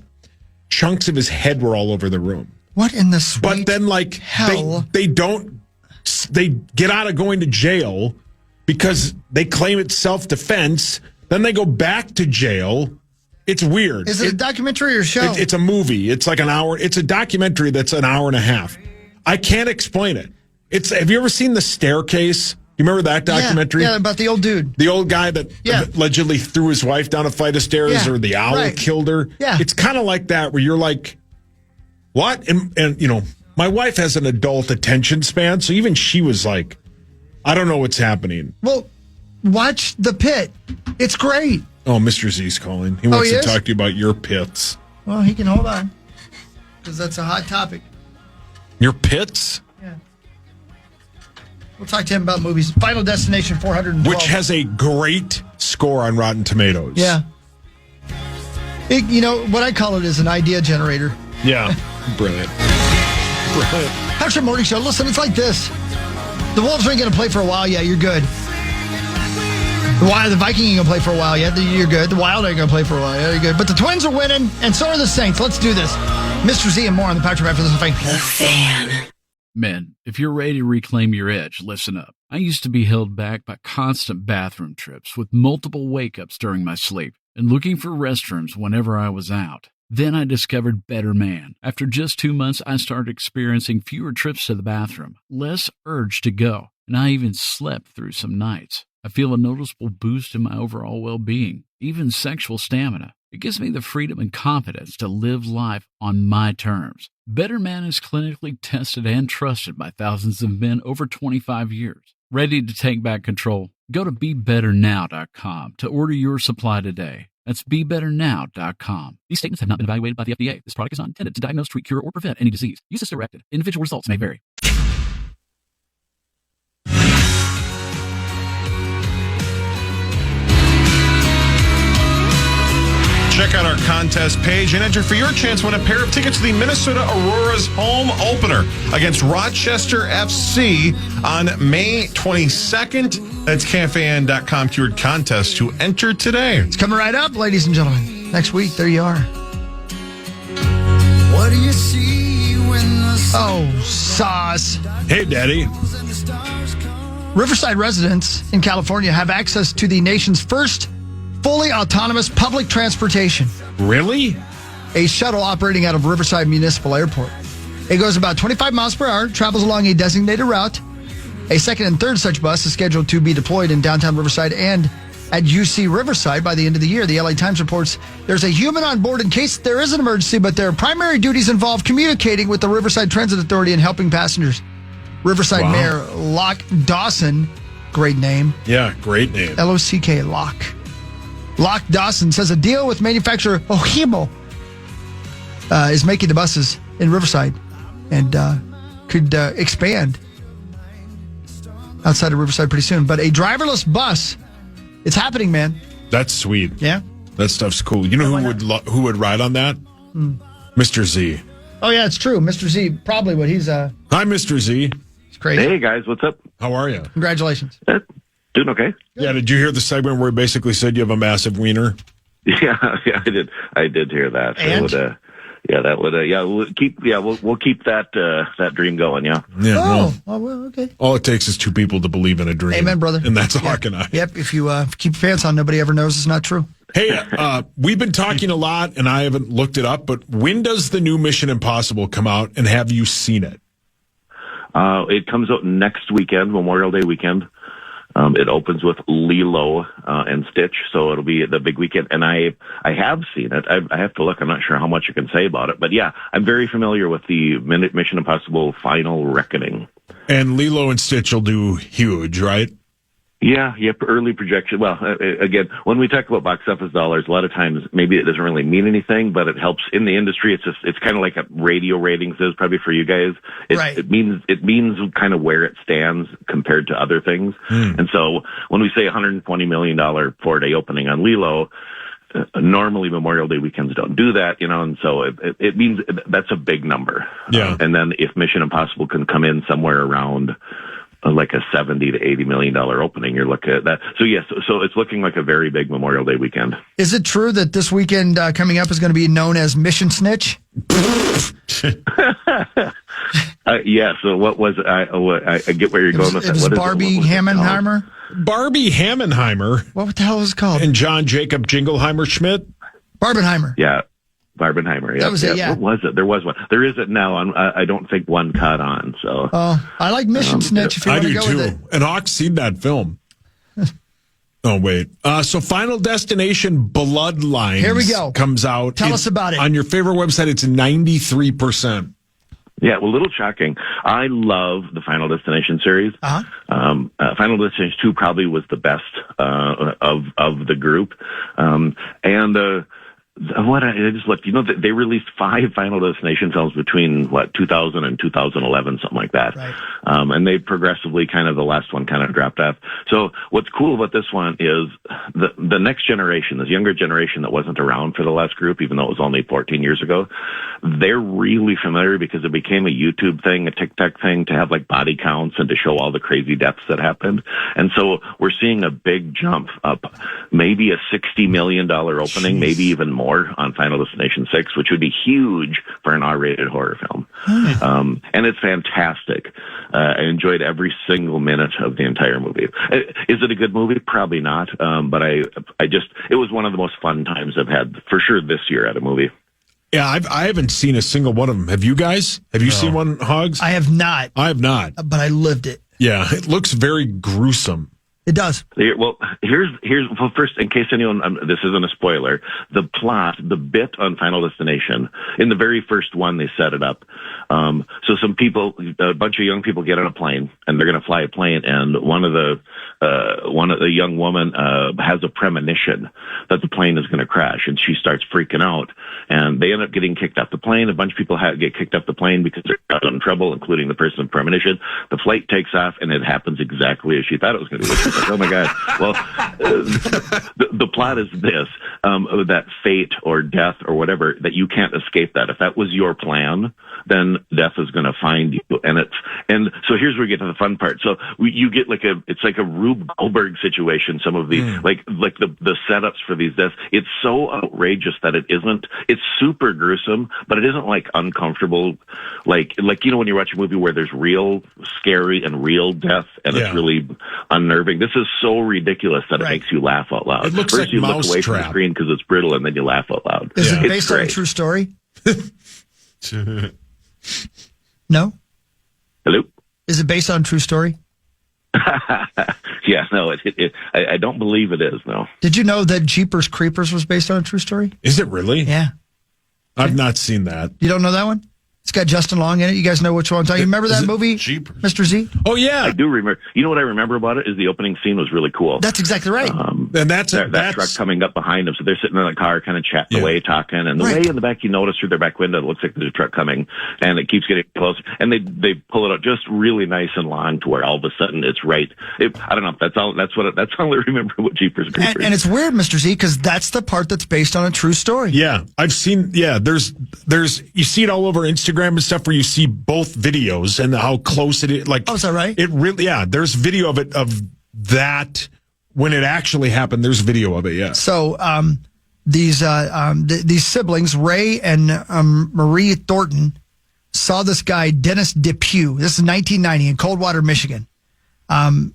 M: chunks of his head were all over the room.
I: What in the sweet
M: But then,
I: hell?
M: they get out of going to jail because they claim it's self-defense. Then they go back to jail. It's weird.
I: Is it a documentary or a show?
M: It's a movie. It's like an hour. It's a documentary that's an hour and a half. I can't explain it. Have you ever seen The Staircase? You remember that documentary?
I: Yeah, about the old dude.
M: The old guy that allegedly threw his wife down a flight of stairs or the owl killed her.
I: Yeah.
M: It's kind of like that where you're like, what? And my wife has an adult attention span, so even she was like, I don't know what's happening.
I: Well, watch The Pit. It's great.
M: Oh, Mr. Z's calling. He wants to talk to you about your pits.
I: Well, he can hold on because that's a hot topic.
M: Your pits?
I: Yeah. We'll talk to him about movies. Final Destination 412.
M: Which has a great score on Rotten Tomatoes.
I: Yeah. What I call it is an idea generator.
M: Yeah. Brilliant. Brilliant.
I: Patrick Morning Show. Listen, it's like this. The Wolves ain't going to play for a while yet. You're good. The Viking ain't going to play for a while yet. You're good. The Wild ain't going to play for a while. Yeah, you're good. But the Twins are winning, and so are the Saints. Let's do this. Mr. Z and more on the Patrick after this. The Fan.
B: Men, if you're ready to reclaim your edge, listen up. I used to be held back by constant bathroom trips with multiple wake-ups during my sleep and looking for restrooms whenever I was out. Then I discovered Better Man. After just 2 months, I started experiencing fewer trips to the bathroom, less urge to go, and I even slept through some nights. I feel a noticeable boost in my overall well-being, even sexual stamina. It gives me the freedom and confidence to live life on my terms. Better Man is clinically tested and trusted by thousands of men over 25 years. Ready to take back control? Go to BeBetterNow.com to order your supply today. That's BeBetterNow.com. These statements have not been evaluated by the FDA. This product is not intended to diagnose, treat, cure, or prevent any disease. Use as directed. Individual results may vary.
K: Check out our contest page and enter for your chance to win a pair of tickets to the Minnesota Aurora's home opener against Rochester FC on May 22nd. That's KFAN.com keyword contest to enter today.
I: It's coming right up, ladies and gentlemen. Next week, there you are.
L: What do you see when the
I: sauce.
M: Hey, Daddy.
I: Riverside residents in California have access to the nation's first fully autonomous public transportation.
M: Really?
I: A shuttle operating out of Riverside Municipal Airport. It goes about 25 miles per hour, travels along a designated route. A second and third such bus is scheduled to be deployed in downtown Riverside and at UC Riverside by the end of the year. The LA Times reports there's a human on board in case there is an emergency, but their primary duties involve communicating with the Riverside Transit Authority and helping passengers. Riverside Mayor Locke Dawson, great name.
M: Yeah, great name.
I: L-O-C-K, Locke. Locke Dawson says a deal with manufacturer Ohimo is making the buses in Riverside and could expand outside of Riverside pretty soon. But a driverless bus, it's happening, man.
M: That's sweet.
I: Yeah.
M: That stuff's cool. You know who would ride on that? Mr. Z.
I: Oh, yeah, it's true. Mr. Z, probably what he's...
M: Hi, Mr. Z.
I: It's crazy.
E: Hey, guys, what's up?
M: How are you?
I: Congratulations.
E: Doing okay.
M: Yeah, did you hear the segment where he basically said you have a massive wiener?
E: Yeah, I did hear that.
I: And?
E: So we'll keep that dream going. Yeah.
M: Yeah.
I: Well, okay.
M: All it takes is two people to believe in a dream.
I: Amen, brother.
M: And that's Hawk and I.
I: Yep. If you keep your pants on, nobody ever knows it's not true.
M: Hey, we've been talking a lot, and I haven't looked it up, but when does the new Mission Impossible come out, and have you seen it?
E: It comes out next weekend, Memorial Day weekend. It opens with Lilo and Stitch, so it'll be the big weekend. And I have seen it. I have to look. I'm not sure how much I can say about it. But, yeah, I'm very familiar with the Mission Impossible Final Reckoning.
M: And Lilo and Stitch will do huge, right?
E: Yeah, early projection. Well, again, when we talk about box office dollars, a lot of times maybe it doesn't really mean anything, but it helps in the industry. It's kind of like a radio ratings is probably for you guys. It means kind of where it stands compared to other things. And so when we say $120 million 4-day opening on Lilo, normally Memorial Day weekends don't do that, and so it means that's a big number.
M: Yeah.
E: And then if Mission Impossible can come in somewhere around like a $70 to $80 million opening, you're looking at that. So yes, so it's looking like a very big Memorial Day weekend.
I: Is it true that this weekend coming up is going to be known as Mission Snitch?
E: Yeah. So what was I get where you're going with that?
I: It was Barbie Hammenheimer.
M: Barbie Hammenheimer.
I: What the hell was it called?
M: And John Jacob Jingleheimer Schmidt.
I: Barbenheimer.
E: Yeah. Barbenheimer. Yeah.
I: That was it. Yeah.
E: What was it? There was one. There isn't now. I don't think one caught on. So.
I: I like Mission Snitch. If you want to go with it.
M: And Hawk's seen that film. Oh wait. So Final Destination Bloodlines.
I: Here we go.
M: Comes out.
I: Tell us about it.
M: On your favorite website, it's 93%.
E: Yeah, well, a little shocking. I love the Final Destination series. Final Destination 2 probably was the best of the group. What I just looked, they released 5 Final Destination films between 2000 and 2011, something like that.
I: Right.
E: And they progressively the last one kind of dropped off. So what's cool about this one is the next generation, this younger generation that wasn't around for the last group, even though it was only 14 years ago, they're really familiar because it became a YouTube thing, a TikTok thing, to have like body counts and to show all the crazy deaths that happened. And so we're seeing a big jump up, maybe a $60 million opening, maybe even more on Final Destination 6, which would be huge for an R-rated horror film. And it's fantastic. I enjoyed every single minute of the entire movie. Is it a good movie? Probably not. But it was one of the most fun times I've had for sure this year at a movie.
M: Yeah, I haven't seen a single one of them. Have you guys? Have you seen one, Hogs?
I: I have not.
M: I have not.
I: But I lived it.
M: Yeah, it looks very gruesome.
I: It does.
E: Well, well, first, in case anyone, this isn't a spoiler, the plot, the bit on Final Destination, in the very first one, they set it up. So some people, a bunch of young people get on a plane, and they're going to fly a plane, and one of the young woman has a premonition that the plane is going to crash, and she starts freaking out, and they end up getting kicked off the plane. A bunch of people get kicked off the plane because they're in trouble, including the person with premonition. The flight takes off, and it happens exactly as she thought it was going to do. Like, oh my God. Well, the plot is this, that fate or death or whatever, that you can't escape that. If that was your plan, then death is going to find you. And so here's where we get to the fun part. So you get it's like a Rube Goldberg situation. Some of the, like the setups for these deaths, it's so outrageous that it's super gruesome, but it isn't like uncomfortable. Like, you know, when you watch a movie where there's real scary and real death and it's really unnerving. This is so ridiculous that it makes you laugh out loud.
M: It looks
E: First
M: like
E: you look away
M: Mousetrap.
E: from the screen because it's brutal, and then you laugh out loud.
I: Is it based on a true story? No?
E: Hello?
I: Is it based on a true story?
E: Yeah, no, I don't believe it is, no.
I: Did you know that Jeepers Creepers was based on a true story?
M: Is it really?
I: Yeah.
M: I've not seen that.
I: You don't know that one? It's got Justin Long in it. You guys know which one I'm talking. You remember that movie, Mr. Z?
M: Oh, yeah.
E: I do remember. You know what I remember about it is the opening scene was really cool.
I: That's exactly right.
M: And that's
E: that truck coming up behind them. So they're sitting in the car kind of chatting away, talking. And the way in the back, you notice through their back window, it looks like there's a truck coming. And it keeps getting closer. And they pull it out just really nice and long to where all of a sudden it's right. I don't know. That's all I remember what Jeepers Creepers.
I: And it's weird, Mr. Z, because that's the part that's based on a true story.
M: Yeah. I've seen, there's you see it all over Instagram and stuff where you see both videos and how close it is. Like,
I: oh, is that right?
M: It really, there's video of it, of that when it actually happened. There's video of it, yeah.
I: So these siblings, Ray and Marie Thornton, saw this guy, Dennis DePue. This is 1990 in Coldwater, Michigan.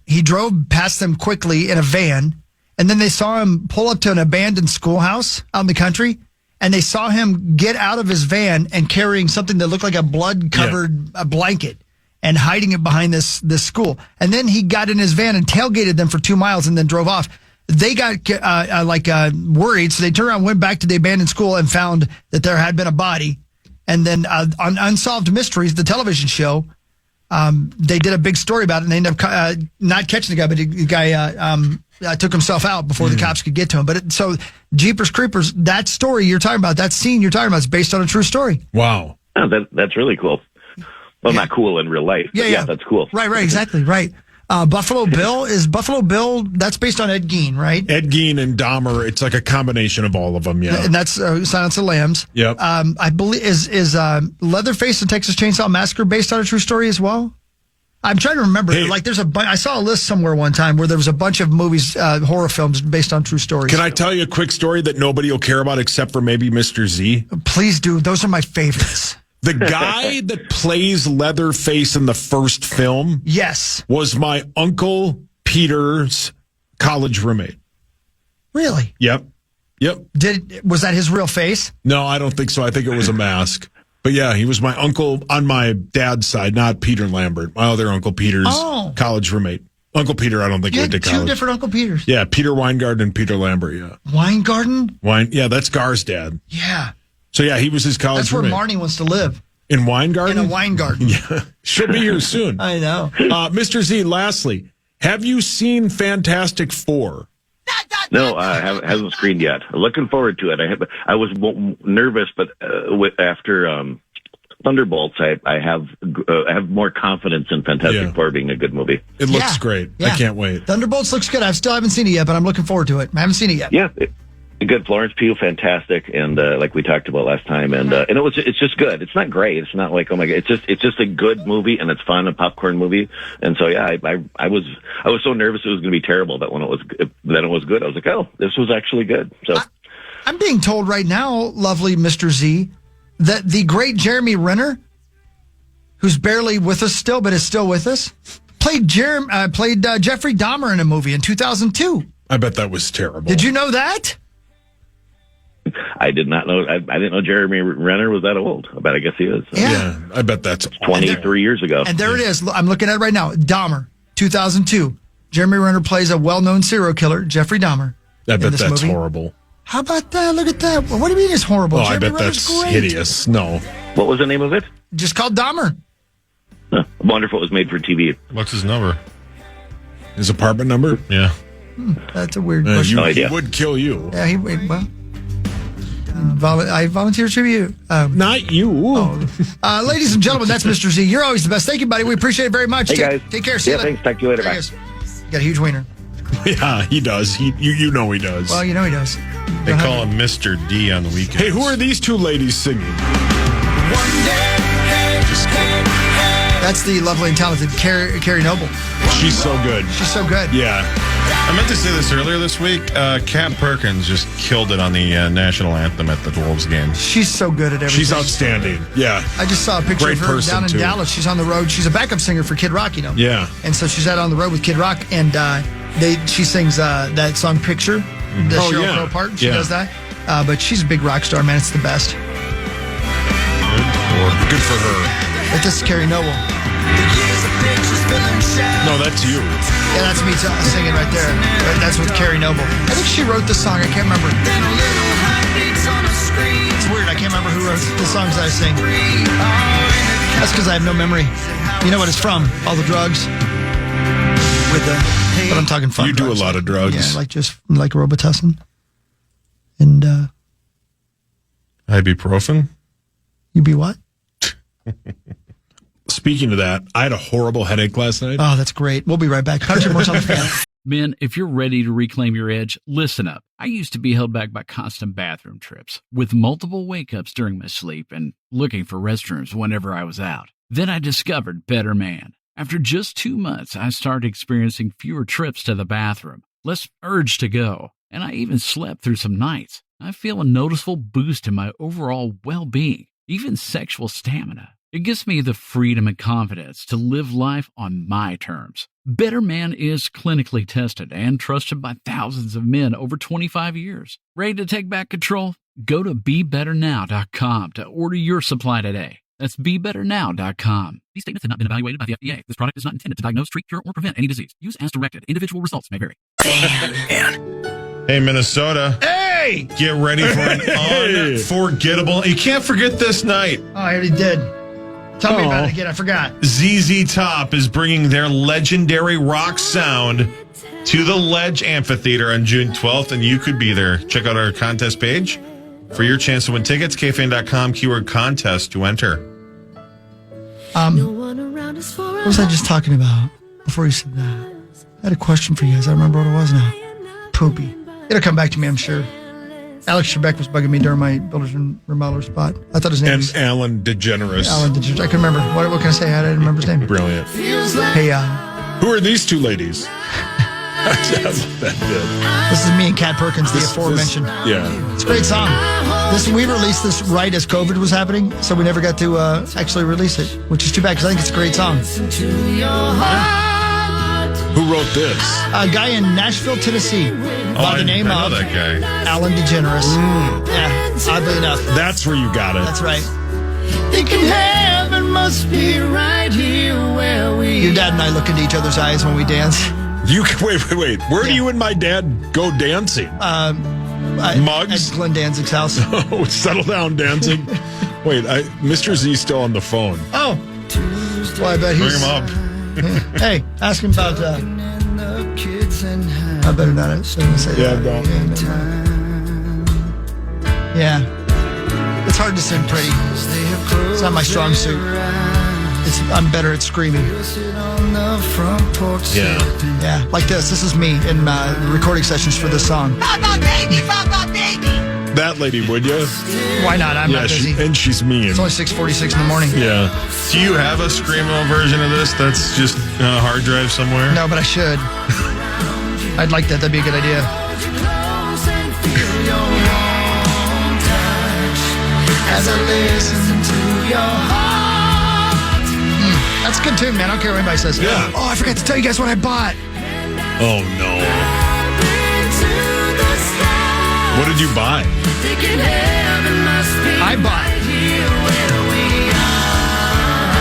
I: He drove past them quickly in a van, and then they saw him pull up to an abandoned schoolhouse out in the country. And they saw him get out of his van and carrying something that looked like a blood-covered blanket and hiding it behind this school. And then he got in his van and tailgated them for 2 miles and then drove off. They got worried, so they turned around, went back to the abandoned school and found that there had been a body. And then on Unsolved Mysteries, the television show, they did a big story about it, and they ended up not catching the guy, but the guy took himself out before the cops could get to him. But so Jeepers Creepers, that story you're talking about, that scene you're talking about, is based on a true story.
M: Wow.
E: Oh, that's really cool. Well, not cool in real life. Yeah, that's cool.
I: Right, exactly, right. Buffalo Bill, that's based on Ed Gein, right?
M: Ed Gein and Dahmer, it's like a combination of all of them, yeah.
I: And that's Silence of the Lambs.
M: Yep.
I: I believe, is Leatherface and Texas Chainsaw Massacre based on a true story as well? I'm trying to remember.
M: Hey,
I: like, I saw a list somewhere one time where there was a bunch of movies, horror films based on true stories.
M: Can I tell you a quick story that nobody will care about except for maybe Mr. Z?
I: Please do. Those are my favorites.
M: The guy that plays Leatherface in the first film,
I: yes,
M: was my Uncle Peter's college roommate.
I: Really?
M: Yep.
I: Was that his real face?
M: No, I don't think so. I think it was a mask. But yeah, he was my uncle on my dad's side, not Peter Lambert. My other Uncle Peter's college roommate. Uncle Peter, I don't think went to college.
I: Two different Uncle Peters.
M: Yeah, Peter Weingarten and Peter Lambert, yeah.
I: Weingarten?
M: Yeah, that's Gar's dad.
I: Yeah.
M: So yeah, he was his college roommate.
I: That's where Marnie wants to live.
M: In Weingarten?
I: In a Weingarten.
M: Yeah. She'll be here soon.
I: I know.
M: Mr. Z, lastly, have you seen Fantastic Four?
E: No, I haven't screened yet. Looking forward to it. I was nervous, but after Thunderbolts, I have more confidence in Fantastic Four being a good movie.
M: It looks great.
I: Yeah.
M: I can't wait.
I: Thunderbolts looks good. I still haven't seen it yet, but I'm looking forward to it. I haven't seen it yet.
E: Yeah, Good. Florence Pugh, fantastic, and like we talked about last time, and it's just good. It's not great. It's not like, oh my god. It's just a good movie, and it's fun, a popcorn movie. And so yeah, I was so nervous it was going to be terrible, but when it was good, I was like, oh, this was actually good. So
I: I'm being told right now, lovely Mr. Z, that the great Jeremy Renner, who's barely with us still, but is still with us, played Jeffrey Dahmer in a movie in 2002.
M: I bet that was terrible.
I: Did you know that?
E: I did not know. I didn't know Jeremy Renner was that old. I guess he is.
I: Yeah.
M: I bet that's
E: 23 years ago.
I: And there it is. I'm looking at it right now. Dahmer, 2002. Jeremy Renner plays a well-known serial killer, Jeffrey Dahmer.
M: I bet that's
I: movie.
M: horrible.
I: How about that? Look at that. What do you mean it's horrible?
M: Oh,
I: Jeremy
M: I bet
I: Renner's
M: that's
I: great.
M: hideous. No.
E: What was the name of it?
I: Just called Dahmer.
E: I wonder if it was made for TV.
K: What's his number?
M: His apartment number?
K: Yeah.
I: That's a weird question.
E: idea.
M: He would kill you.
I: Yeah, well. I volunteer tribute.
M: Not you.
I: Ladies and gentlemen, that's Mr. Z. You're always the best. Thank you, buddy. We appreciate it very much.
E: Hey, guys.
I: Take care. See you later.
E: Thanks. Talk to you later.
I: There
E: Bye.
I: he is. Got a huge wiener.
M: Yeah, he does. You know he does.
I: Well, you know he does.
K: They call him Mr. D on the weekend.
M: Hey, who are these two ladies singing?
I: That's the lovely and talented Carrie Noble.
M: She's so good.
I: She's so good.
M: Yeah.
K: I meant to say this earlier this week. Kat Perkins just killed it on the national anthem at the Wolves game.
I: She's so good at everything.
M: She's outstanding. Yeah.
I: I just saw a picture
M: Great
I: of her
M: person,
I: down in
M: too.
I: Dallas. She's on the road. She's a backup singer for Kid Rock, you know.
M: Yeah.
I: And so she's out on the road with Kid Rock, and she sings that song "Picture," the Sheryl Crow part. She does that. But she's a big rock star, man. It's the best.
M: Good for her.
I: But this is Carrie Noble.
M: No, that's you.
I: Yeah, that's me singing right there. But that's with Carrie Noble. I think she wrote the song. I can't remember. It's weird. I can't remember who wrote the songs that I sing. That's because I have no memory. You know what it's from? All the drugs. But I'm talking fun.
M: You do a lot of drugs.
I: Yeah, like Robitussin. And
K: Ibuprofen?
I: You be what?
M: Speaking of that, I had a horrible headache last night.
I: Oh, that's great. We'll be right back. Patrick Morse on the Fan.
B: Men, if you're ready to reclaim your edge, listen up. I used to be held back by constant bathroom trips, with multiple wake-ups during my sleep and looking for restrooms whenever I was out. Then I discovered Better Man. After just 2 months, I started experiencing fewer trips to the bathroom, less urge to go, and I even slept through some nights. I feel a noticeable boost in my overall well-being, even sexual stamina. It gives me the freedom and confidence to live life on my terms. Better Man is clinically tested and trusted by thousands of men over 25 years. Ready to take back control? Go to BeBetterNow.com to order your supply today. That's BeBetterNow.com. These statements have not been evaluated by the FDA. This product is not intended to diagnose, treat, cure, or prevent any disease. Use as directed. Individual results may vary.
K: Hey, Minnesota.
I: Hey!
K: Get ready for an unforgettable. You can't forget this night.
I: Oh, I already did. Tell me about it again. I forgot.
K: ZZ Top is bringing their legendary rock sound to the Ledge Amphitheater on June 12th, and you could be there. Check out our contest page for your chance to win tickets. KFAN.com, keyword contest to enter.
I: What was I just talking about before you said that? I had a question for you guys. I remember what it was now. Poopy. It'll come back to me, I'm sure. Alex Trebek was bugging me during my builders and remodeler spot. I thought his name was...
M: And Alan DeGeneres.
I: I can remember. What can I say? I didn't remember his name.
M: Brilliant.
I: Hey,
M: who are these two ladies? I love that bit.
I: This is me and Kat Perkins, the aforementioned.
M: Yeah.
I: It's a great song. We released this right as COVID was happening, so we never got to actually release it, which is too bad because I think it's a great song.
M: Who wrote this?
I: A guy in Nashville, Tennessee, by the name of
K: that guy.
I: Alan DeGeneres. Yeah, oddly enough.
M: That's where you got it.
I: That's right.
L: Thinking heaven must be right here where we
I: Your dad and I look into each other's eyes when we dance.
M: Wait. Where do you and my dad go dancing? Mugs?
I: At Glenn Danzig's house.
M: Oh, settle down, Danzig. Wait, Mr. Z's still on the phone.
I: Oh. Well, I bet he's...
K: Bring him up.
I: Hey, ask him about... I better not say that.
M: Yeah, don't.
I: Yeah. It's hard to sing pretty. It's not my strong suit. I'm better at screaming. Yeah, like this. This is me in recording sessions for this song.
L: Papa baby, Papa baby.
M: That lady, would you?
I: Why not? I'm not busy.
M: And she's mean.
I: It's only 6:46 in the morning.
K: Yeah. Do you have a screamo version of this that's just on a hard drive somewhere?
I: No, but I should. I'd like that. That'd be a good idea. As I listen to your heart. That's a good tune, man. I don't care what anybody says.
M: Yeah.
I: Oh, I forgot to tell you guys what I bought.
M: Oh, no. What did you buy?
I: I bought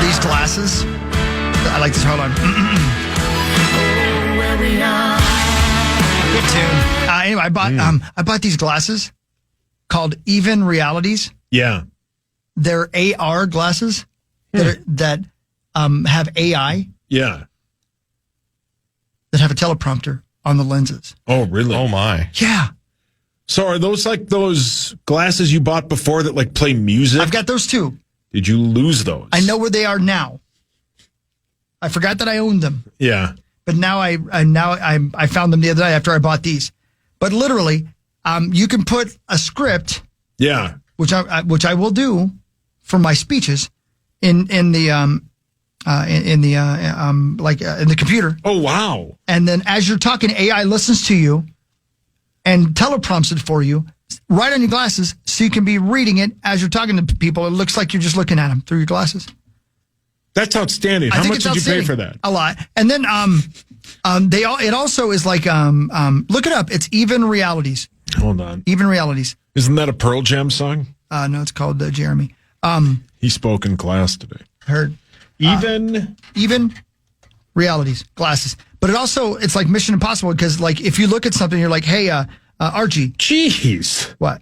I: these glasses. I like this. Hold on. Good tune. Anyway, I bought these glasses called Even Realities.
M: Yeah.
I: They're AR glasses that have AI.
M: Yeah.
I: That have a teleprompter on the lenses.
M: Oh, really?
K: Oh, my.
I: Yeah.
M: So are those like those glasses you bought before that like play music?
I: I've got those too.
M: Did you lose those?
I: I know where they are now. I forgot that I owned them.
M: Yeah.
I: But now I found them the other day after I bought these. But literally, you can put a script.
M: Yeah.
I: Which I will do for my speeches in the computer.
M: Oh, wow.
I: And then as you're talking, AI listens to you and teleprompts it for you right on your glasses so you can be reading it as you're talking to people. It looks like you're just looking at them through your glasses.
M: That's outstanding. How much did you pay for that?
I: A lot. And then it also is like look it up. It's Even Realities.
M: Hold on.
I: Even Realities.
M: Isn't that a Pearl Jam song?
I: No, it's called Jeremy.
M: He spoke in class today.
I: Heard.
M: Even
I: Realities, glasses. But it's like Mission Impossible because like if you look at something, you're like, hey, Archie.
M: Jeez.
I: What?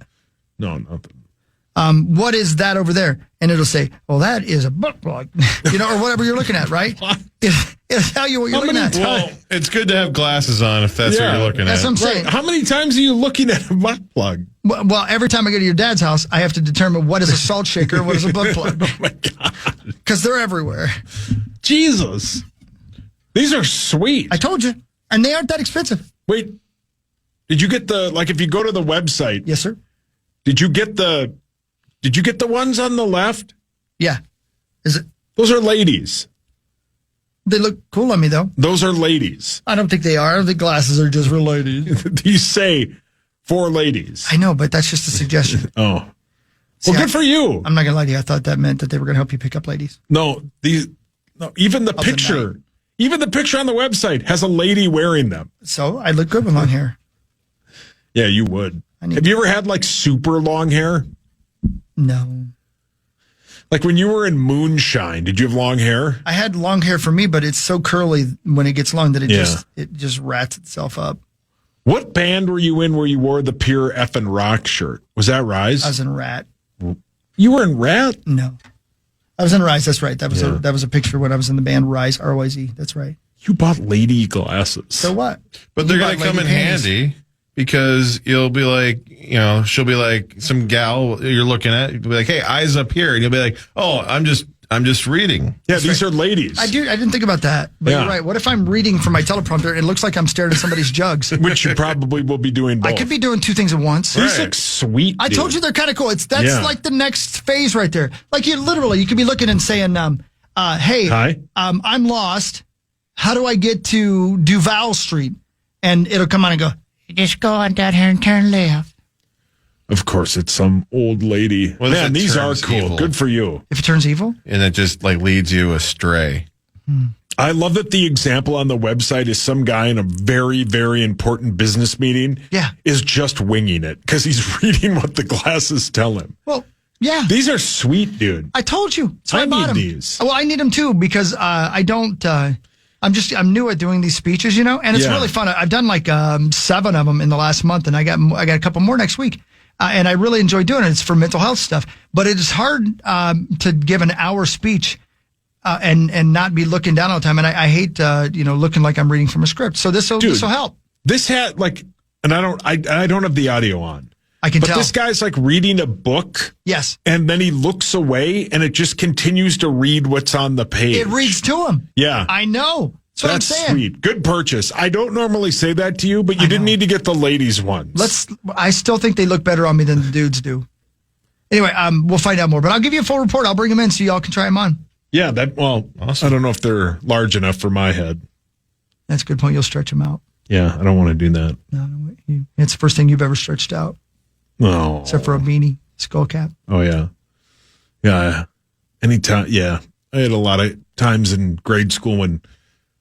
M: No, nothing.
I: What is that over there? And it'll say, well, that is a book plug. Or whatever you're looking at, right? It'll tell you what you're looking at.
K: Well, it's good to have glasses on if that's what you're looking at.
I: That's what I'm saying.
M: Right. How many times are you looking at a butt plug?
I: Well, every time I go to your dad's house, I have to determine what is a salt shaker and what is a butt plug.
M: Oh, my God.
I: Because they're everywhere.
M: Jesus. These are sweet.
I: I told you. And they aren't that expensive.
M: Wait. Did you get if you go to the website?
I: Yes, sir.
M: Did you get the ones on the left?
I: Yeah. Is it?
M: Those are ladies.
I: They look cool on me, though.
M: Those are ladies.
I: I don't think they are. The glasses are just for ladies.
M: These say for ladies.
I: I know, but that's just a suggestion.
M: Oh. Well, good for you.
I: I'm not going to lie to you. I thought that meant that they were going to help you pick up ladies.
M: No, even the picture. Even the picture on the website has a lady wearing them.
I: So I look good with long hair.
M: Yeah, you would. Have you ever had like super long hair?
I: No.
M: Like when you were in Moonshine, did you have long hair?
I: I had long hair for me, but it's so curly when it gets long that it just rats itself up.
M: What band were you in where you wore the Pure Effin' Rock shirt? Was that Rise?
I: I was in Rat.
M: You were in Rat?
I: No. I was in Rise, that's right. That was a picture when I was in the band Rise, R-Y-Z. That's right.
M: You bought lady glasses.
I: So what?
K: But they're going to come in handy because you'll be like, she'll be like some gal you're looking at. You'll be like, hey, eyes up here. And you'll be like, oh, I'm just reading.
M: Yeah, these are ladies.
I: I didn't think about that. But you're right. What if I'm reading from my teleprompter and it looks like I'm staring at somebody's jugs?
M: Which you probably will be doing both.
I: I could be doing two things at once.
M: These look sweet,
I: I told you they're kind of cool. That's like the next phase right there. Like you could be looking and saying, hey,
M: hi.
I: I'm lost. How do I get to Duval Street? And it'll come on and go, just go on down here and turn left.
M: Of course, it's some old lady.
K: Well,
M: man, these are cool.
K: Evil?
M: Good for you.
I: If it turns evil?
K: And it just like leads you astray.
M: I love that the example on the website is some guy in a very, very important business meeting is just winging it because he's reading what the glasses tell him.
I: Well, yeah.
M: These are sweet, dude.
I: I told you. So I bought them.
M: These.
I: Well, I need them too because I don't... I'm new at doing these speeches, and it's really fun. I've done like 7 of them in the last month, and I got a couple more next week. And I really enjoy doing it. It's for mental health stuff, but it is hard to give an hour speech and not be looking down all the time. And I hate looking like I'm reading from a script. So this will help.
M: This had and I don't have the audio on,
I: I can
M: but
I: tell.
M: This guy's like reading a book.
I: Yes.
M: And then he looks away and it just continues to read what's on the page.
I: It reads to him.
M: Yeah.
I: I know. That's what I'm saying.
M: Sweet. Good purchase. I don't normally say that to you, but you didn't need to get the ladies' ones.
I: I still think they look better on me than the dudes do. Anyway, we'll find out more, but I'll give you a full report. I'll bring them in so y'all can try them on.
M: Yeah, awesome. I don't know if they're large enough for my head.
I: That's a good point. You'll stretch them out.
M: Yeah, I don't want to do that.
I: No, it's the first thing you've ever stretched out.
M: No.
I: Except for a beanie, skull cap.
M: Oh, yeah. Yeah. Anytime. Yeah. I had a lot of times in grade school when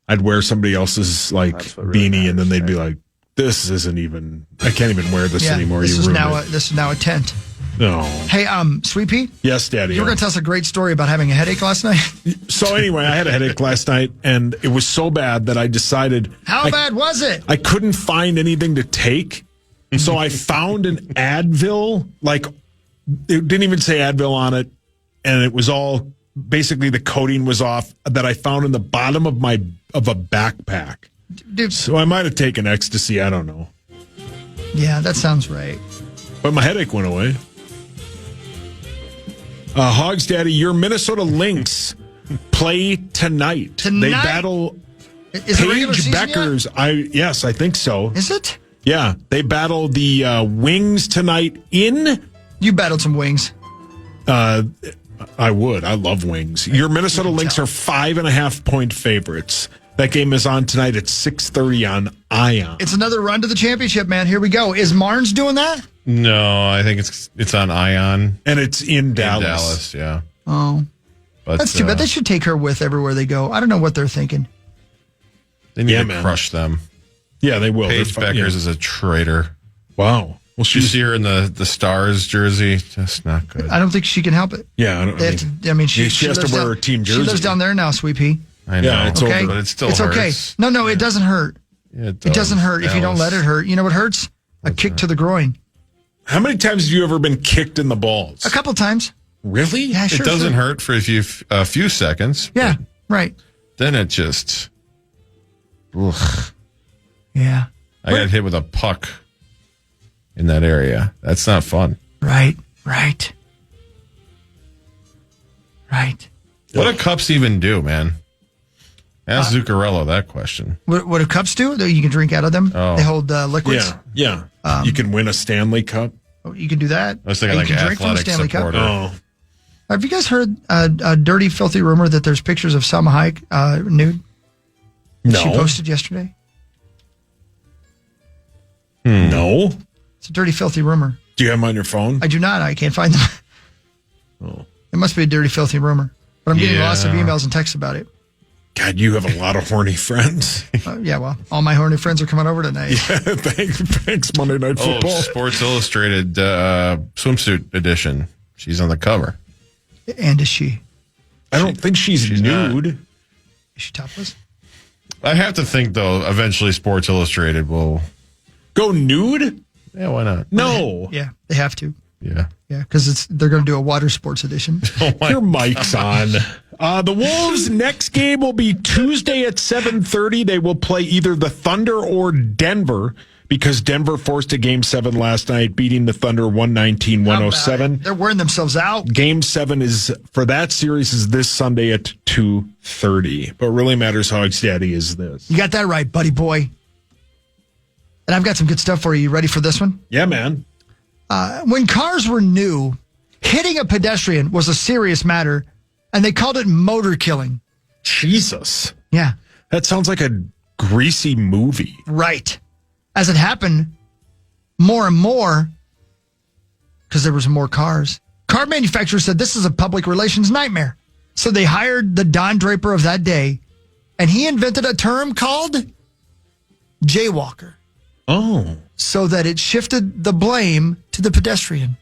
M: I'd wear somebody else's beanie and then they'd be like, this isn't even, I can't even wear this anymore.
I: This is now a tent.
M: No.
I: Hey, Sweet Pea?
M: Yes, Daddy.
I: You were going to tell us a great story about having a headache last night?
M: So anyway, I had a headache last night, and it was so bad that I decided...
I: How bad was it?
M: I couldn't find anything to take, so I found an Advil, it didn't even say Advil on it, and it was all... Basically, the coating was off that I found in the bottom of a backpack.
I: Dude.
M: So I might have taken ecstasy, I don't know.
I: Yeah, that sounds right.
M: But my headache went away. Hogs Daddy, your Minnesota Lynx play tonight. They battle Paige Beckers. Yes, I think so.
I: Is it?
M: Yeah, they battle the Wings tonight in...
I: You battled some Wings.
M: I would. I love Wings. Your Minnesota Lynx are 5.5-point favorites. That game is on tonight at 6:30 on Ion.
I: It's another run to the championship, man. Here we go. Is Marnes doing that?
K: No, I think it's on Ion.
M: And it's in Dallas.
K: Dallas, yeah.
I: Oh.
K: But,
I: that's too bad. They should take her with everywhere they go. I don't know what they're thinking.
K: They need to crush them.
M: Yeah, they will.
K: Paige Beckers is a traitor.
M: Wow.
K: Well, you see her in the Stars jersey. Just not good.
I: I don't think she can help it.
M: Yeah. She has to wear her team jersey.
I: She lives down there now, Sweet Pea.
K: I know.
M: Yeah, it's
I: okay?
K: over, but it still
I: hurts. Okay. No, it doesn't hurt.
K: Yeah,
I: it doesn't hurt if you don't let it hurt. You know what hurts? A kick to the groin.
M: How many times have you ever been kicked in the balls?
I: A couple times.
M: Really?
I: Yeah, sure.
K: It doesn't hurt for a few seconds.
I: Yeah, right.
K: Then it just... Ugh.
I: Yeah.
K: I got hit with a puck in that area. That's not fun.
I: Right.
K: What do cups even do, man? Ask Zuccarello that question.
I: What do cups do? You can drink out of them.
K: Oh.
I: They hold liquids.
M: Yeah. You can win a Stanley Cup.
I: You can do that.
K: I was thinking
I: you can drink from a Stanley
K: supporter.
I: Cup. Oh. Have you guys heard a dirty, filthy rumor that there's pictures of Salma Hayek nude?
M: No.
I: She posted yesterday.
M: No.
I: It's a dirty, filthy rumor.
M: Do you have them on your phone?
I: I do not. I can't find them.
M: Oh.
I: It must be a dirty, filthy rumor. But I'm getting lots of emails and texts about it.
M: God, you have a lot of horny friends.
I: Yeah, well, all my horny friends are coming over tonight.
M: Yeah, thanks, Monday Night Football.
K: Sports Illustrated swimsuit edition. She's on the cover.
I: And is she?
M: I don't think she's nude.
I: Not. Is she topless?
K: I have to think, though, eventually Sports Illustrated will...
M: Go nude?
K: Yeah, why not?
M: No.
I: Yeah, they have to.
K: Yeah.
I: Yeah, because they're going to do a water sports edition.
M: Your mic's on. The Wolves' next game will be Tuesday at 7:30. They will play either the Thunder or Denver because Denver forced a Game 7 last night, beating the Thunder 119-107.
I: They're wearing themselves out.
M: Game 7 for that series is this Sunday at 2:30. But what really matters, Hogs Daddy, is this.
I: You got that right, buddy boy. And I've got some good stuff for you. You ready for this one?
M: Yeah, man.
I: When cars were new, hitting a pedestrian was a serious matter, and they called it motor killing.
M: Jesus.
I: Yeah.
M: That sounds like a greasy movie.
I: Right. As it happened, more and more, because there was more cars, car manufacturers said this is a public relations nightmare. So they hired the Don Draper of that day, and he invented a term called jaywalker.
M: Oh.
I: So that it shifted the blame to the pedestrian.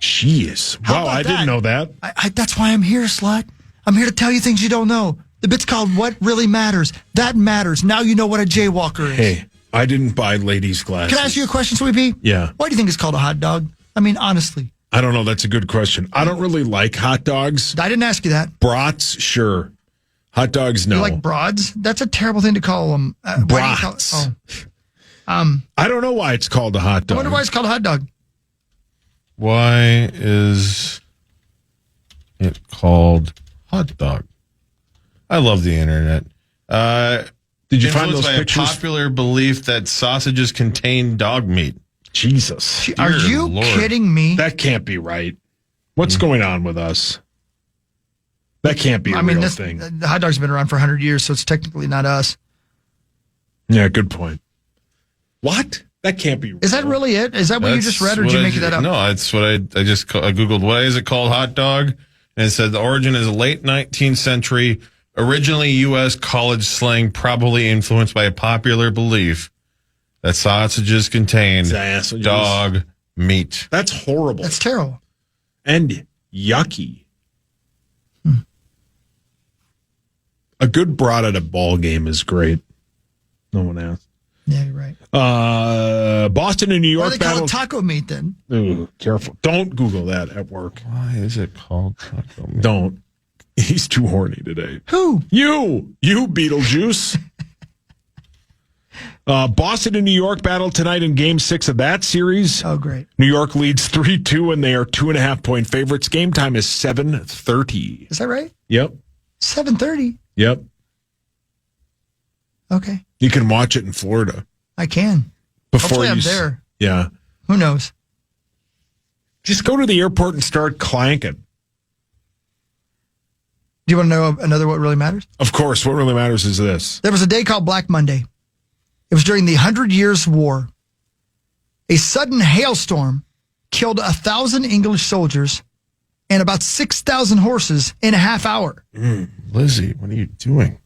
M: Jeez. Wow, I didn't know that.
I: That's why I'm here, slut. I'm here to tell you things you don't know. The bit's called What Really Matters. That matters. Now you know what a jaywalker is.
M: Hey, I didn't buy ladies' glasses.
I: Can I ask you a question, Sweet Pea?
M: Yeah.
I: Why do you think it's called a hot dog? I mean, honestly.
M: I don't know. That's a good question. I don't really like hot dogs.
I: I didn't ask you that.
M: Brats, sure. Hot dogs, no.
I: You like broads? That's a terrible thing to call them.
M: Brats. I don't know why it's called a hot dog.
I: I wonder why it's called a hot dog.
K: Why is it called hot dog? I love the internet.
M: Did you find
K: influenced
M: those
K: by
M: pictures?
K: a popular belief that sausages contain dog meat.
M: Jesus.
I: Are
K: Dear
I: you
K: Lord.
I: kidding me?
M: That can't be right. What's going on with us? That can't be a real thing.
I: The hot dog's been around for 100 years, so it's technically not us.
M: Yeah, good point. What? That can't be real.
I: Is that really it? Is that what you just read, or did you make that up?
K: No, that's what I just I Googled. Why is it called hot dog? And it said the origin is late 19th century, originally U.S. college slang, probably influenced by a popular belief that sausages contained
M: Sausages.
K: dog meat.
M: That's horrible.
I: That's terrible.
M: And yucky. A good brat at a ball game is great. No one asked.
I: Yeah, you're right.
M: Boston and New
I: Why
M: York
I: do they call
M: battle.
I: it taco meat then?
M: Ooh, careful. Don't Google that at work.
K: Why is it called taco meat?
M: Don't. He's too horny today.
I: Who?
M: You, Beetlejuice. Boston and New York battle tonight in Game 6 of that series.
I: Oh, great.
M: New York leads 3-2, and they are 2.5-point favorites. Game time is 7:30.
I: Is that right?
M: Yep.
I: 7:30.
M: Yep.
I: Okay.
M: You can watch it in Florida.
I: I can. Hopefully I'm there.
M: Yeah.
I: Who knows?
M: Just go to the airport and start clanking.
I: Do you want to know another what really matters?
M: Of course, what really matters is this.
I: There was a day called Black Monday. It was during the 100 Years' War. A sudden hailstorm killed 1,000 English soldiers and about 6,000 horses in a half hour.
K: Lizzie, what are you doing?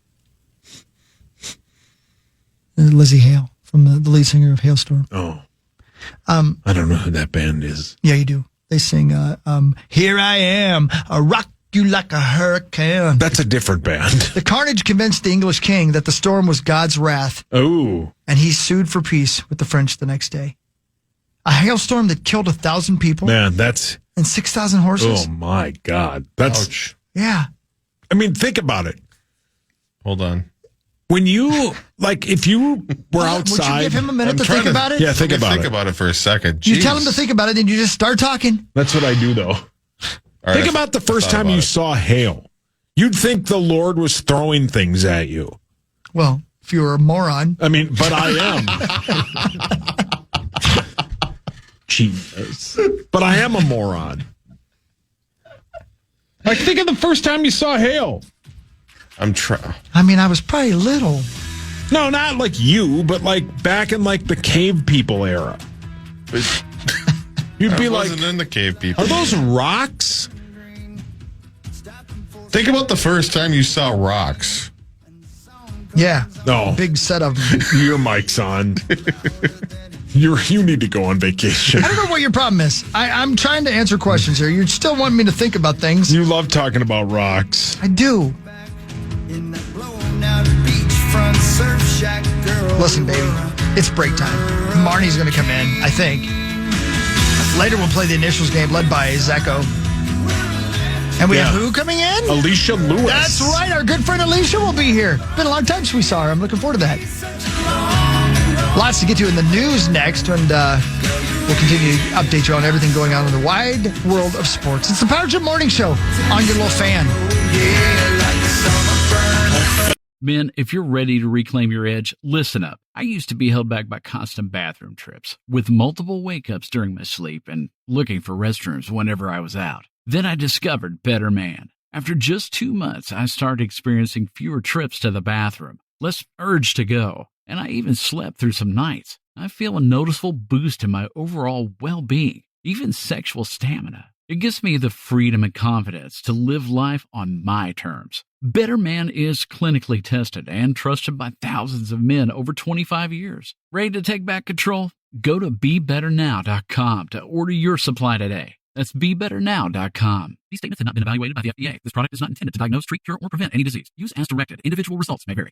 I: Lizzie Hale from the lead singer of Hailstorm.
M: Oh. I don't know who that band is.
I: Yeah, you do. They sing, Here I Am, I rock you like a hurricane.
M: That's a different band.
I: The carnage convinced the English king that the storm was God's wrath.
M: Oh.
I: And he sued for peace with the French the next day. A hailstorm that killed 1,000 people.
M: Man, that's...
I: And 6,000 horses.
M: Oh, my God. That's...
K: Ouch.
I: Yeah.
M: I mean, think about it.
K: Hold on.
M: When you, like, if you were outside...
I: Would you give him a minute to think about it?
M: Yeah, think about
K: it for a second.
I: You tell him to think about it, and you just start talking.
M: That's what I do, though. Think about the first time you saw hail. You'd think the Lord was throwing things at you.
I: Well, if you were a moron.
M: I mean, but I am. Jesus. But I am a moron. Like, think of the first time you saw hail.
K: I'm trying.
I: I mean, I was probably little.
M: No, not like you, but like back in like the cave people era. You'd be like,
K: wasn't in the cave people.
M: Are those rocks?
K: Think about the first time you saw rocks.
I: Yeah.
M: No.
I: Big set of them.
M: Your mic's on. You need to go on vacation.
I: I don't know what your problem is. I'm trying to answer questions here. You still want me to think about things.
M: You love talking about rocks.
I: I do. Listen, baby, it's break time. Marnie's going to come in, I think. Later, we'll play the initials game led by Zecco. And we have who coming in?
M: Alicia Lewis.
I: That's right. Our good friend Alicia will be here. Been a long time since we saw her. I'm looking forward to that. Lots to get to in the news next, and we'll continue to update you on everything going on in the wide world of sports. It's the Power Trip Morning Show on your little fan.
B: Men, if you're ready to reclaim your edge, listen up. I used to be held back by constant bathroom trips, with multiple wake-ups during my sleep and looking for restrooms whenever I was out. Then I discovered Better Man. After just 2 months, I started experiencing fewer trips to the bathroom, less urge to go, and I even slept through some nights. I feel a noticeable boost in my overall well-being, even sexual stamina. It gives me the freedom and confidence to live life on my terms. Better Man is clinically tested and trusted by thousands of men over 25 years. Ready to take back control? Go to BeBetterNow.com to order your supply today. That's BeBetterNow.com. These statements have not been evaluated by the FDA. This product is not intended to diagnose, treat, cure, or prevent any disease. Use as directed. Individual results may vary.